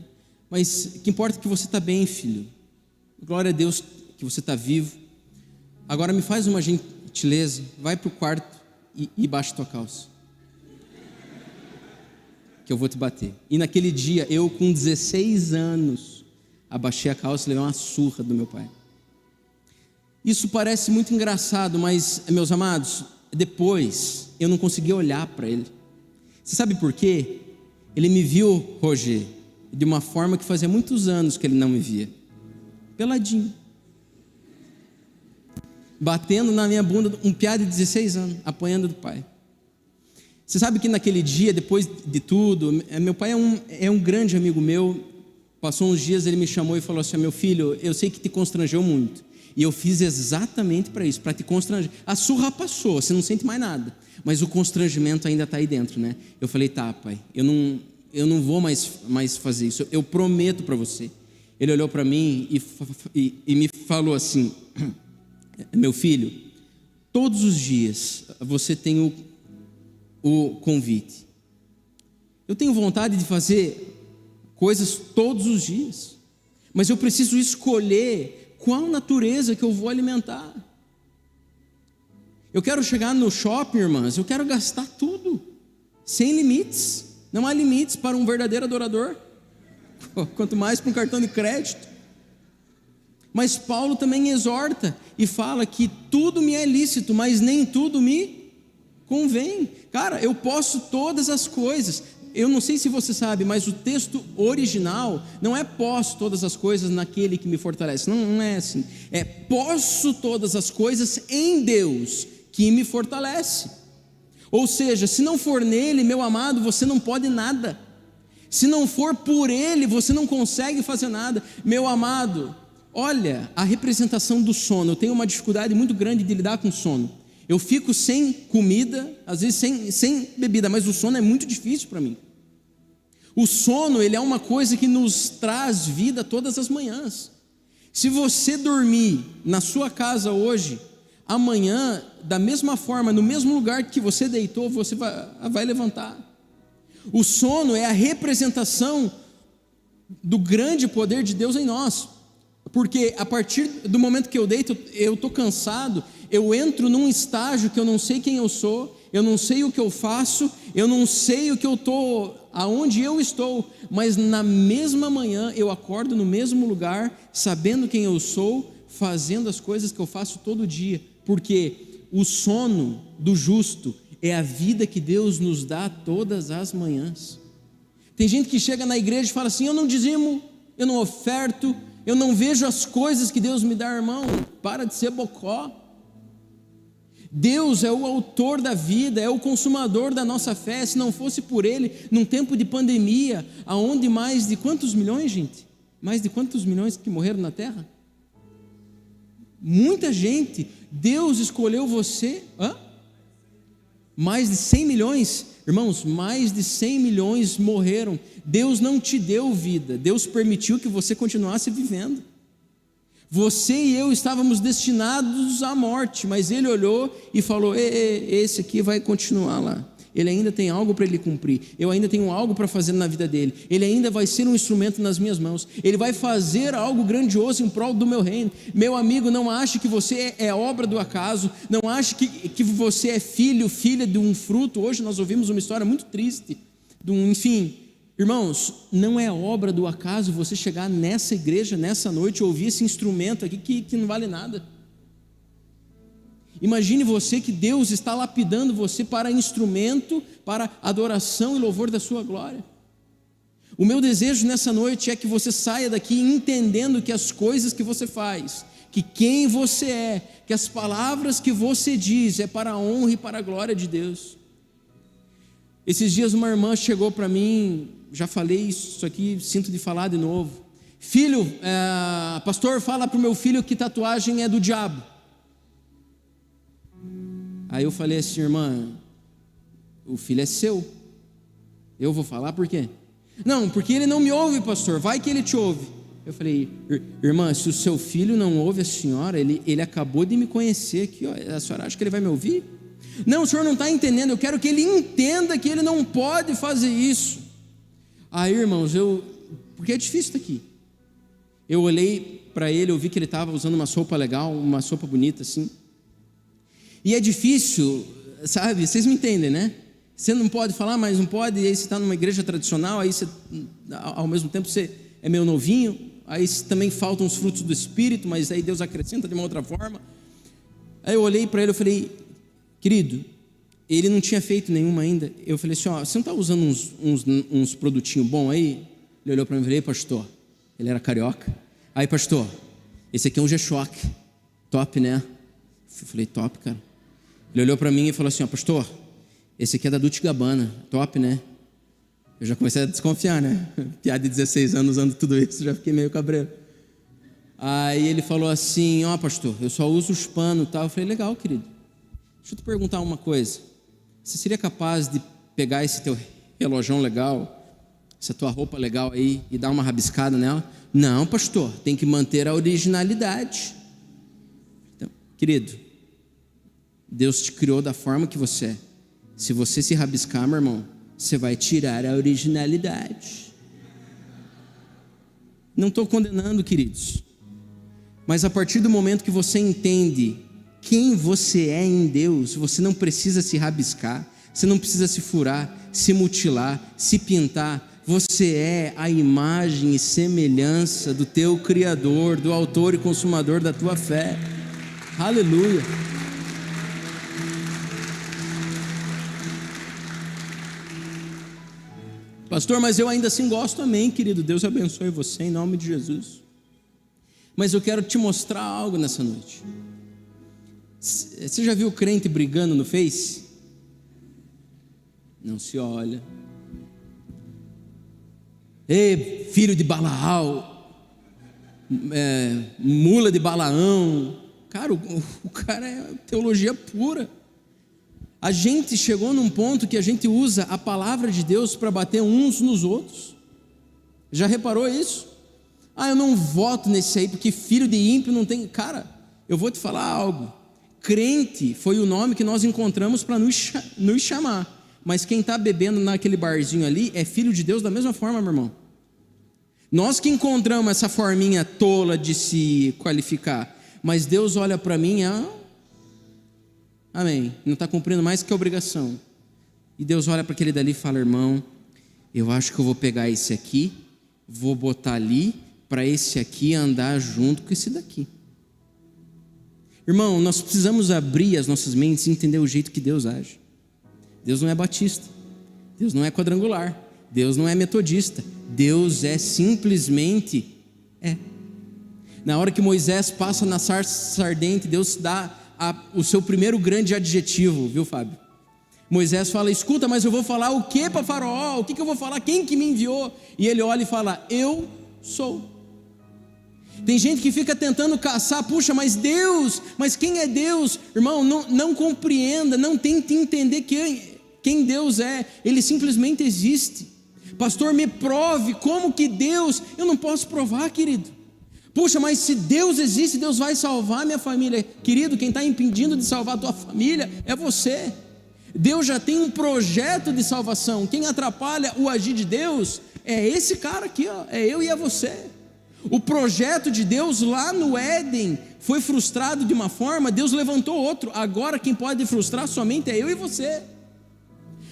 Mas o que importa é que você está bem, filho. Glória a Deus que você está vivo. agora me faz uma gentileza, vai para o quarto e baixa tua calça, que eu vou te bater. E naquele dia, eu com 16 anos, abaixei a calça e levei uma surra do meu pai. Isso parece muito engraçado, mas, meus amados, depois eu não conseguia olhar para ele. Você sabe por quê? Ele me viu, Roger, de uma forma que fazia muitos anos que ele não me via. Peladinho. Batendo na minha bunda, um piá de 16 anos, apanhando do pai. Você sabe que naquele dia, depois de tudo, meu pai é um grande amigo meu. Passou uns dias, ele me chamou e falou assim: meu filho, eu sei que te constrangeu muito, e eu fiz exatamente para isso, para te constranger. A surra passou, você não sente mais nada, mas o constrangimento ainda está aí dentro, né? Eu falei: tá, pai, eu não vou mais fazer isso, eu prometo para você. Ele olhou para mim e me falou assim: meu filho, todos os dias você tem o convite. Eu tenho vontade de fazer coisas todos os dias, mas eu preciso escolher qual natureza que eu vou alimentar. Eu quero chegar no shopping, irmãs, eu quero gastar tudo, sem limites. Não há limites para um verdadeiro adorador, quanto mais para um cartão de crédito. Mas Paulo também exorta e fala que tudo me é lícito, mas nem tudo me convém. Cara, eu posso todas as coisas. Eu não sei se você sabe, mas o texto original não é posso todas as coisas naquele que me fortalece. Não é assim. É posso todas as coisas em Deus que me fortalece. Ou seja, se não for nele, meu amado, você não pode nada. Se não for por ele, você não consegue fazer nada. Meu amado, olha a representação do sono. Eu tenho uma dificuldade muito grande de lidar com sono. Eu fico sem comida, às vezes sem bebida, mas o sono é muito difícil para mim. O sono, ele é uma coisa que nos traz vida todas as manhãs. Se você dormir na sua casa hoje, amanhã, da mesma forma, no mesmo lugar que você deitou, você vai levantar. O sono é a representação do grande poder de Deus em nós. Porque a partir do momento que eu deito, eu estou cansado, eu entro num estágio que eu não sei quem eu sou, eu não sei o que eu faço, eu não sei o que eu estou, aonde eu estou, mas na mesma manhã eu acordo no mesmo lugar, sabendo quem eu sou, fazendo as coisas que eu faço todo dia, porque o sono do justo é a vida que Deus nos dá todas as manhãs. Tem gente que chega na igreja e fala assim: eu não dizimo, eu não oferto, eu não vejo as coisas que Deus me dá. Irmão, para de ser bocó. Deus é o autor da vida, é o consumador da nossa fé. Se não fosse por Ele, num tempo de pandemia, aonde mais de quantos milhões, gente? Mais de quantos milhões que morreram na terra? Muita gente. Deus escolheu você. Mais de 100 milhões, irmãos, mais de 100 milhões morreram. Deus não te deu vida, Deus permitiu que você continuasse vivendo. Você e eu estávamos destinados à morte, mas Ele olhou e falou: esse aqui vai continuar lá. Ele ainda tem algo para ele cumprir, eu ainda tenho algo para fazer na vida dele, ele ainda vai ser um instrumento nas minhas mãos, ele vai fazer algo grandioso em prol do meu reino. Meu amigo, não ache que você é obra do acaso, não ache que você é filho, filha de um fruto. Hoje nós ouvimos uma história muito triste, enfim, irmãos, não é obra do acaso você chegar nessa igreja, nessa noite, e ouvir esse instrumento aqui que não vale nada. Imagine você que Deus está lapidando você para instrumento, para adoração e louvor da sua glória. O meu desejo nessa noite é que você saia daqui entendendo que as coisas que você faz, que quem você é, que as palavras que você diz é para a honra e para a glória de Deus. Esses dias uma irmã chegou para mim, já falei isso aqui, sinto de falar de novo: filho, pastor, fala para o meu filho que tatuagem é do diabo. Aí eu falei assim: irmã, o filho é seu, eu vou falar por quê? Não, porque ele não me ouve, pastor, vai que ele te ouve. Eu falei: irmã, se o seu filho não ouve a senhora, ele acabou de me conhecer aqui, ó, a senhora acha que ele vai me ouvir? Não, o senhor não está entendendo, eu quero que ele entenda que ele não pode fazer isso. Aí, irmãos, porque é difícil isso aqui. Eu olhei para ele, eu vi que ele estava usando uma sopa legal, uma sopa bonita assim. E é difícil, sabe? Vocês me entendem, né? Você não pode falar, mas não pode. E aí você está numa igreja tradicional, aí você, ao mesmo tempo você é meio novinho, aí também faltam os frutos do Espírito, mas aí Deus acrescenta de uma outra forma. Aí eu olhei para ele, eu falei, querido, ele não tinha feito nenhuma ainda. Eu falei assim, ó, você não está usando uns produtinhos bons aí? Ele olhou para mim e falei, pastor, ele era carioca. Aí, pastor, esse aqui é um G-Shock, top, né? Eu falei, top, cara. Ele olhou para mim e falou assim, ó, pastor, esse aqui é da Dolce & Gabbana, top, né? Eu já comecei a desconfiar, né? Piada de 16 anos usando tudo isso, já fiquei meio cabreiro. Aí ele falou assim, ó, pastor, eu só uso os panos e tal. Eu falei, legal, querido. Deixa eu te perguntar uma coisa. Você seria capaz de pegar esse teu relojão legal, essa tua roupa legal aí e dar uma rabiscada nela? Não, pastor, tem que manter a originalidade. Então, querido, Deus te criou da forma que você é. Se você se rabiscar, meu irmão, você vai tirar a originalidade. Não estou condenando, queridos, mas a partir do momento que você entende quem você é em Deus, você não precisa se rabiscar, você não precisa se furar, se mutilar, se pintar. Você é a imagem e semelhança do teu Criador, do autor e consumador da tua fé. Aleluia. Pastor, mas eu ainda assim gosto. Amém, querido. Deus abençoe você em nome de Jesus. Mas eu quero te mostrar algo nessa noite. Você já viu crente brigando no Face? Não se olha. Ei, filho de Balaal, mula de Balaão. Cara, o cara é teologia pura. A gente chegou num ponto que a gente usa a palavra de Deus para bater uns nos outros. Já reparou isso? Ah, eu não voto nesse aí porque filho de ímpio não tem. Cara, eu vou te falar algo. Crente foi o nome que nós encontramos para nos chamar. Mas quem está bebendo naquele barzinho ali é filho de Deus da mesma forma, meu irmão. Nós que encontramos essa forminha tola de se qualificar. Mas Deus olha para mim, amém, não está cumprindo mais que a obrigação. E Deus olha para aquele dali e fala, irmão, eu acho que eu vou pegar esse aqui, vou botar ali, para esse aqui andar junto com esse daqui. Irmão, nós precisamos abrir as nossas mentes e entender o jeito que Deus age. Deus não é batista, Deus não é quadrangular, Deus não é metodista, Deus é simplesmente Na hora que Moisés passa na sarça ardente, Deus dá o seu primeiro grande adjetivo, viu, Fábio? Moisés fala, escuta, mas eu vou falar o que para Faraó? O que eu vou falar? Quem que me enviou? E ele olha e fala, eu sou. Tem gente que fica tentando caçar, puxa, mas Deus, mas quem é Deus? Irmão, não compreenda, não tente entender quem Deus é, Ele simplesmente existe. Pastor, me prove como que Deus, eu não posso provar, querido. Puxa, mas se Deus existe, Deus vai salvar minha família. Querido, quem está impedindo de salvar a tua família é você. Deus já tem um projeto de salvação. Quem atrapalha o agir de Deus é esse cara aqui, ó, é eu e é você. O projeto de Deus lá no Éden foi frustrado de uma forma, Deus levantou outro. Agora quem pode frustrar somente é eu e você.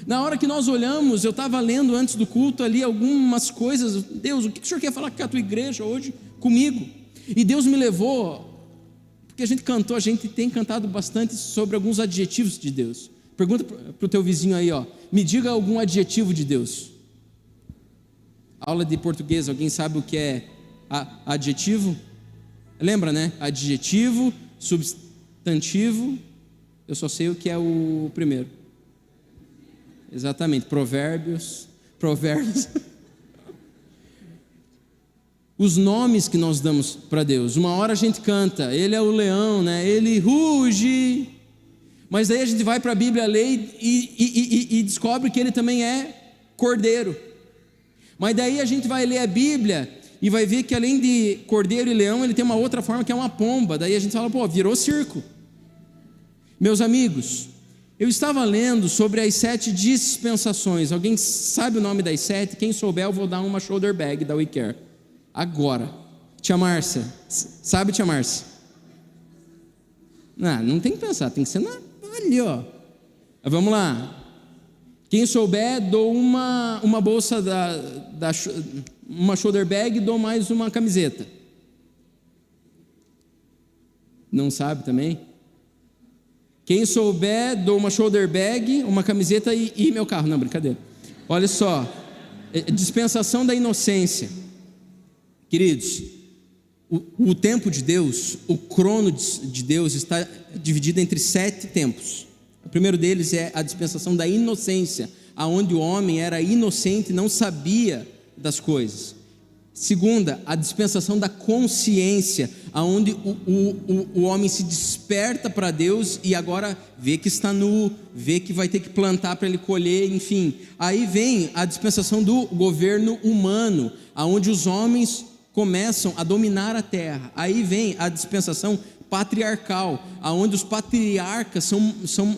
Na hora que nós olhamos, eu estava lendo antes do culto ali algumas coisas. Deus, o que o Senhor quer falar com a tua igreja hoje comigo? E Deus me levou, porque a gente tem cantado bastante sobre alguns adjetivos de Deus. Pergunta para o teu vizinho aí, ó, me diga algum adjetivo de Deus. Aula de português, alguém sabe o que é adjetivo? Lembra, né? Adjetivo, substantivo, eu só sei o que é o primeiro. Exatamente, provérbios. Os nomes que nós damos para Deus. Uma hora a gente canta, Ele é o leão, né? Ele ruge. Mas daí a gente vai para a Bíblia ler e descobre que Ele também é cordeiro. Mas daí a gente vai ler a Bíblia e vai ver que além de cordeiro e leão, Ele tem uma outra forma que é uma pomba. Daí a gente fala, pô, virou circo. Meus amigos, eu estava lendo sobre as 7 dispensações. Alguém sabe o nome das 7? Quem souber, eu vou dar uma shoulder bag da WeCare agora. Tia Márcia, sabe, tia Márcia? Não tem que pensar, tem que ser ali, ó. Vamos lá. Quem souber, dou uma bolsa uma shoulder bag e dou mais uma camiseta. Não sabe também? Quem souber, dou uma shoulder bag, uma camiseta e meu carro. Não, brincadeira. Olha só, dispensação da inocência. Queridos, o tempo de Deus, o crono de Deus está dividido entre 7 tempos. O primeiro deles é a dispensação da inocência, aonde o homem era inocente e não sabia das coisas. Segunda, a dispensação da consciência, aonde o homem se desperta para Deus e agora vê que está nu, vê que vai ter que plantar para ele colher, enfim. Aí vem a dispensação do governo humano, aonde os homens começam a dominar a terra. Aí vem a dispensação patriarcal, aonde os patriarcas são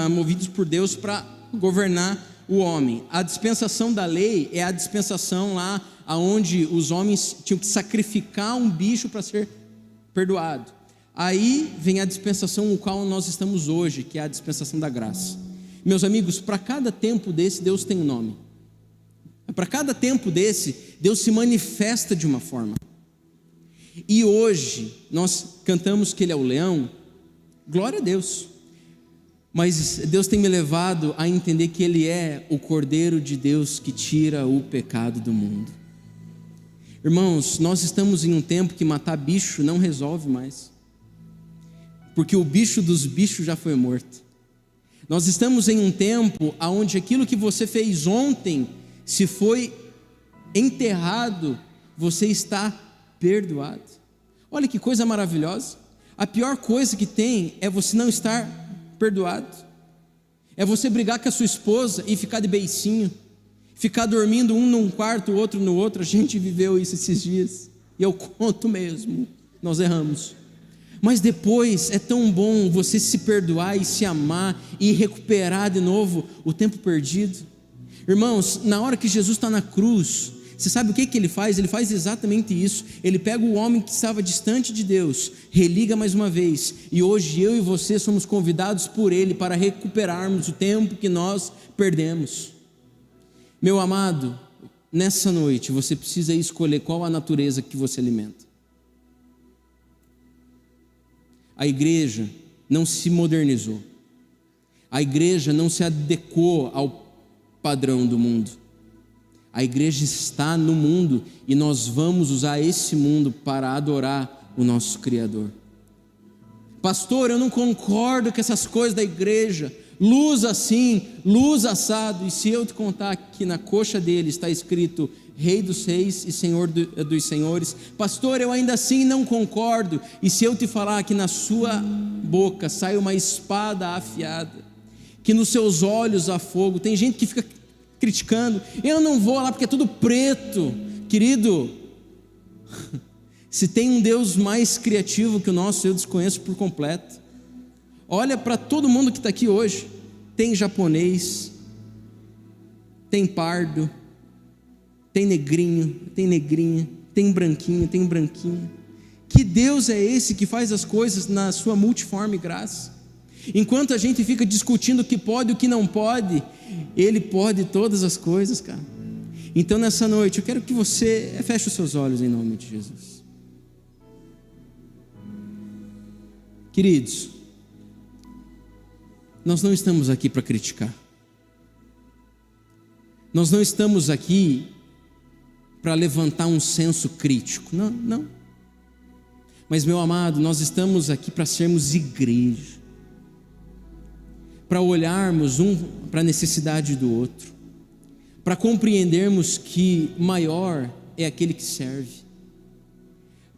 movidos por Deus para governar o homem. A dispensação da lei é a dispensação lá aonde os homens tinham que sacrificar um bicho para ser perdoado. Aí vem a dispensação no qual nós estamos hoje, que é a dispensação da graça. Meus amigos, para cada tempo desse, Deus tem um nome. Para cada tempo desse, Deus se manifesta de uma forma. E hoje, nós cantamos que Ele é o leão, glória a Deus. Mas Deus tem me levado a entender que Ele é o Cordeiro de Deus que tira o pecado do mundo. Irmãos, nós estamos em um tempo que matar bicho não resolve mais, porque o bicho dos bichos já foi morto. Nós estamos em um tempo onde aquilo que você fez ontem, se foi enterrado, você está perdoado. Olha que coisa maravilhosa. A pior coisa que tem é você não estar perdoado. É você brigar com a sua esposa e ficar de beicinho, ficar dormindo um num quarto, o outro no outro. A gente viveu isso esses dias, e eu conto mesmo, nós erramos. Mas depois é tão bom você se perdoar e se amar e recuperar de novo o tempo perdido. Irmãos, na hora que Jesus está na cruz, você sabe o que Ele faz? Ele faz exatamente isso. Ele pega o homem que estava distante de Deus, religa mais uma vez, e hoje eu e você somos convidados por Ele para recuperarmos o tempo que nós perdemos. Meu amado, nessa noite você precisa escolher qual a natureza que você alimenta. A igreja não se modernizou, a igreja não se adequou ao padrão do mundo. A igreja está no mundo e nós vamos usar esse mundo para adorar o nosso Criador. Pastor, eu não concordo com essas coisas da igreja, luz assim, luz assado. E se eu te contar que na coxa dele está escrito Rei dos Reis e Senhor dos Senhores? Pastor, eu ainda assim não concordo. E se eu te falar que na sua boca sai uma espada afiada, que nos seus olhos há fogo? Tem gente que fica criticando, eu não vou lá porque é tudo preto. Querido, se tem um Deus mais criativo que o nosso, eu desconheço por completo. Olha para todo mundo que está aqui hoje, tem japonês, tem pardo, tem negrinho, tem negrinha, tem branquinho, tem branquinha. Que Deus é esse que faz as coisas na sua multiforme graça? Enquanto a gente fica discutindo o que pode e o que não pode, Ele pode todas as coisas, cara. Então nessa noite eu quero que você feche os seus olhos em nome de Jesus. Queridos, nós não estamos aqui para criticar, nós não estamos aqui para levantar um senso crítico, não. Mas, meu amado, nós estamos aqui para sermos igreja, para olharmos um para a necessidade do outro, para compreendermos que maior é aquele que serve,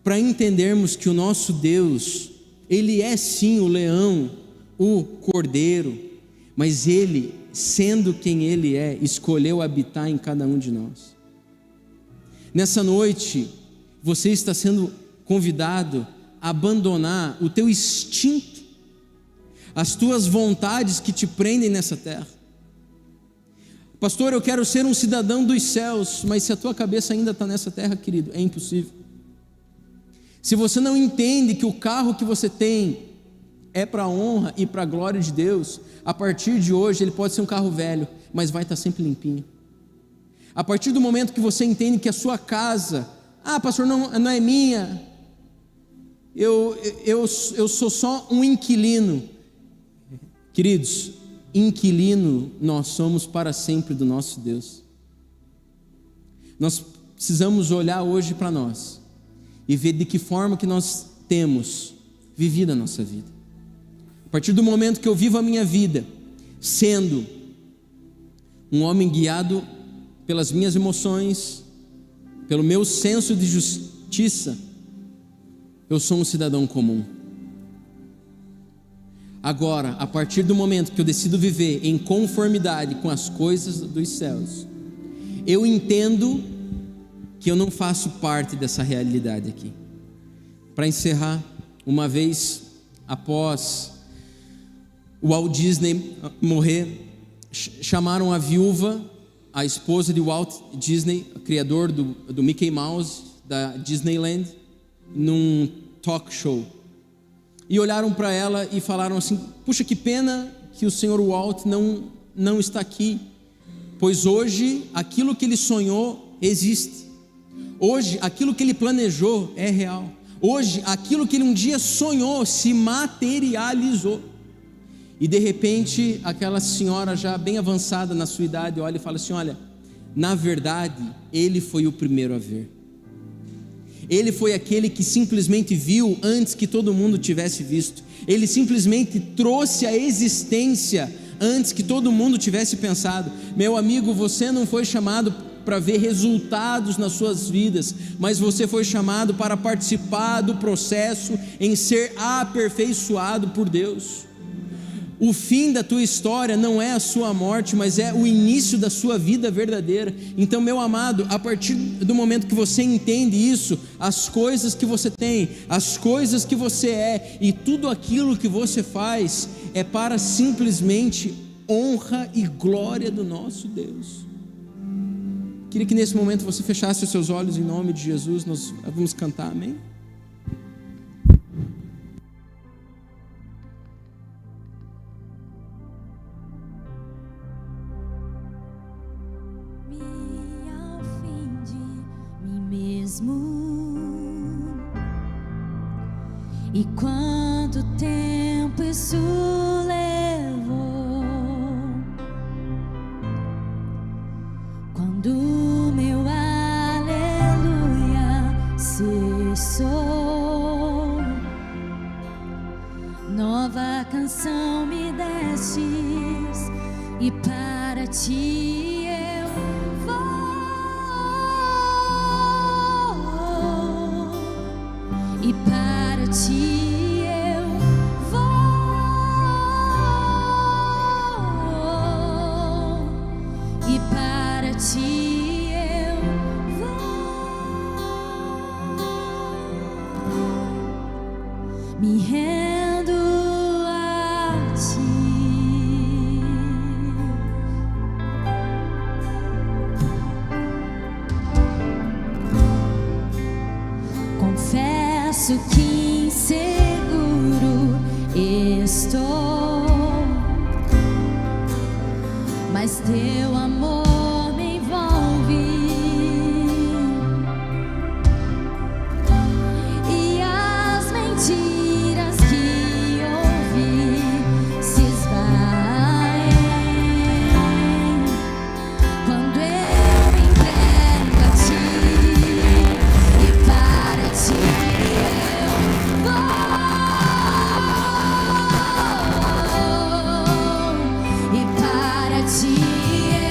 para entendermos que o nosso Deus, Ele é sim o leão, o cordeiro, mas Ele, sendo quem Ele é, escolheu habitar em cada um de nós. Nessa noite, você está sendo convidado a abandonar o teu instinto, as tuas vontades que te prendem nessa terra. Pastor, eu quero ser um cidadão dos céus, mas se a tua cabeça ainda está nessa terra, querido, é impossível. se você não entende que o carro que você tem é para a honra e para a glória de Deus, a partir de hoje ele pode ser um carro velho, mas vai estar sempre limpinho. A partir do momento que você entende que a sua casa, pastor, não é minha, eu sou só um inquilino. Queridos, inquilino nós somos para sempre do nosso Deus. Nós precisamos olhar hoje para nós e ver de que forma que nós temos vivido a nossa vida. A partir do momento que eu vivo a minha vida sendo um homem guiado pelas minhas emoções, pelo meu senso de justiça, eu sou um cidadão comum. Agora, a partir do momento que eu decido viver em conformidade com as coisas dos céus, eu entendo que eu não faço parte dessa realidade aqui. Para encerrar, uma vez após o Walt Disney morrer, chamaram a viúva, a esposa de Walt Disney, o criador do Mickey Mouse, da Disneyland, num talk show. E olharam para ela e falaram assim: puxa, que pena que o senhor Walt não está aqui, pois hoje aquilo que ele sonhou existe. Hoje aquilo que ele planejou é real. Hoje aquilo que ele um dia sonhou se materializou. E de repente aquela senhora já bem avançada na sua idade olha e fala assim: olha, na verdade ele foi o primeiro a ver. Ele foi aquele que simplesmente viu antes que todo mundo tivesse visto. Ele simplesmente trouxe a existência antes que todo mundo tivesse pensado. Meu amigo, você não foi chamado para ver resultados nas suas vidas, mas você foi chamado para participar do processo em ser aperfeiçoado por Deus. O fim da tua história não é a sua morte, mas é o início da sua vida verdadeira. Então, meu amado, a partir do momento que você entende isso, as coisas que você tem, as coisas que você é e tudo aquilo que você faz é para simplesmente honra e glória do nosso Deus. Queria que nesse momento você fechasse os seus olhos em nome de Jesus. Nós vamos cantar, amém? E quanto tempo isso levou? Quando meu aleluia cessou, nova canção me destes e para ti eu vou. E para ti eu vou, e para ti eu vou, me rendo a ti. Confesso que inseguro estou, mas teu amor me envolve e as mentiras que ouvi se esvaem quando eu me entrego a ti. E para ti eu vou, e para ti eu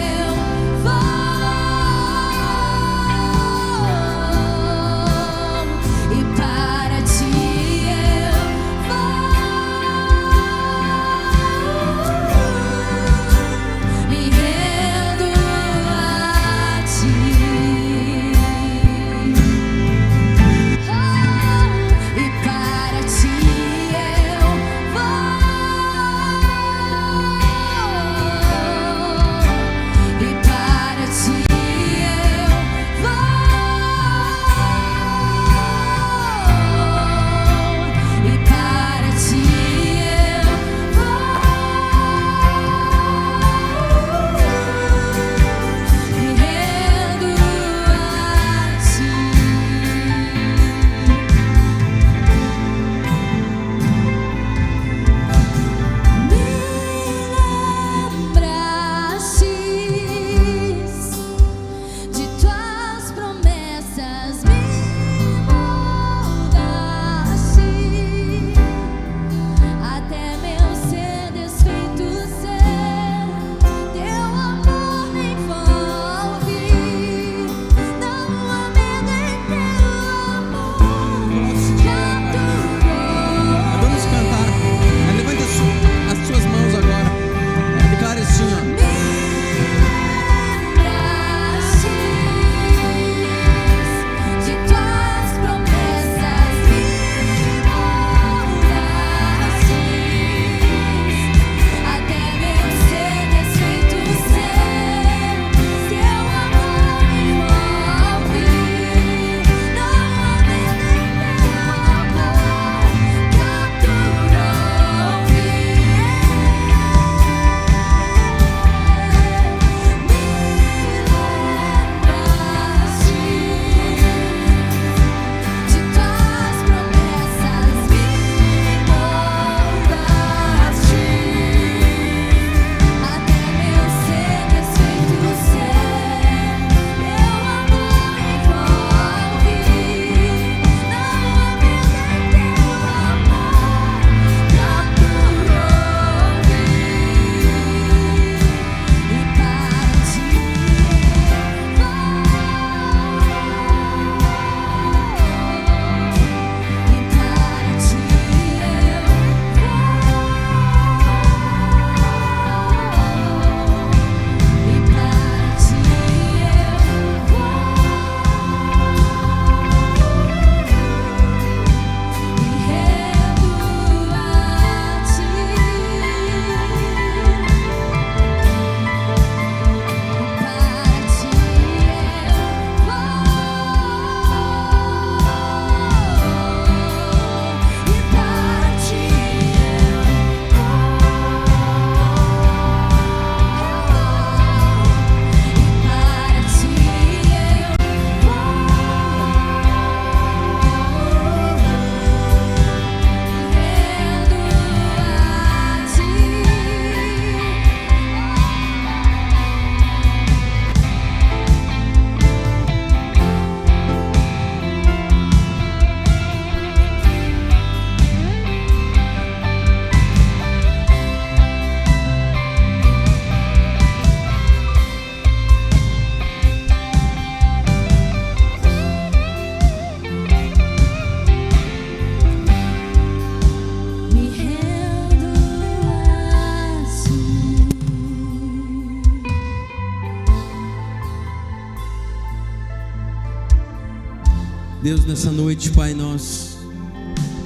Deus, nessa noite, Pai, nós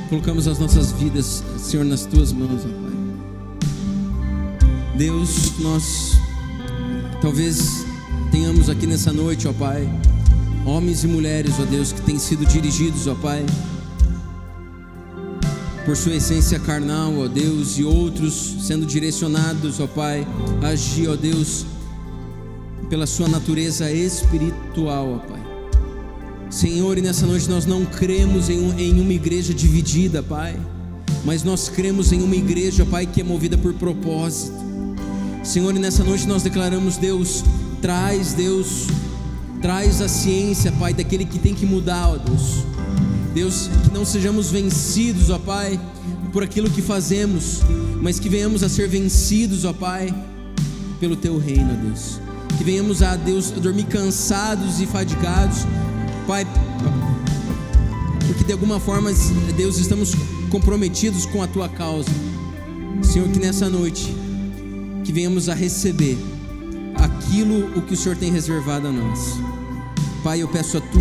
colocamos as nossas vidas, Senhor, nas Tuas mãos, ó Pai. Deus, nós talvez tenhamos aqui nessa noite, ó Pai, homens e mulheres, ó Deus, que têm sido dirigidos, ó Pai, por sua essência carnal, ó Deus, e outros sendo direcionados, ó Pai, a agir, ó Deus, pela sua natureza espiritual, ó Pai. Senhor, e nessa noite nós não cremos em uma igreja dividida, Pai, mas nós cremos em uma igreja, Pai, que é movida por propósito. Senhor, e nessa noite nós declaramos, Deus, traz a ciência, Pai, daquele que tem que mudar, ó Deus. Deus, que não sejamos vencidos, ó Pai, por aquilo que fazemos, mas que venhamos a ser vencidos, ó Pai, pelo Teu reino, ó Deus. Que venhamos a, Deus, a dormir cansados e fadigados, Pai, porque de alguma forma, Deus, estamos comprometidos com a Tua causa. Senhor, que nessa noite, que venhamos a receber o que o Senhor tem reservado a nós. Pai, eu peço a Tua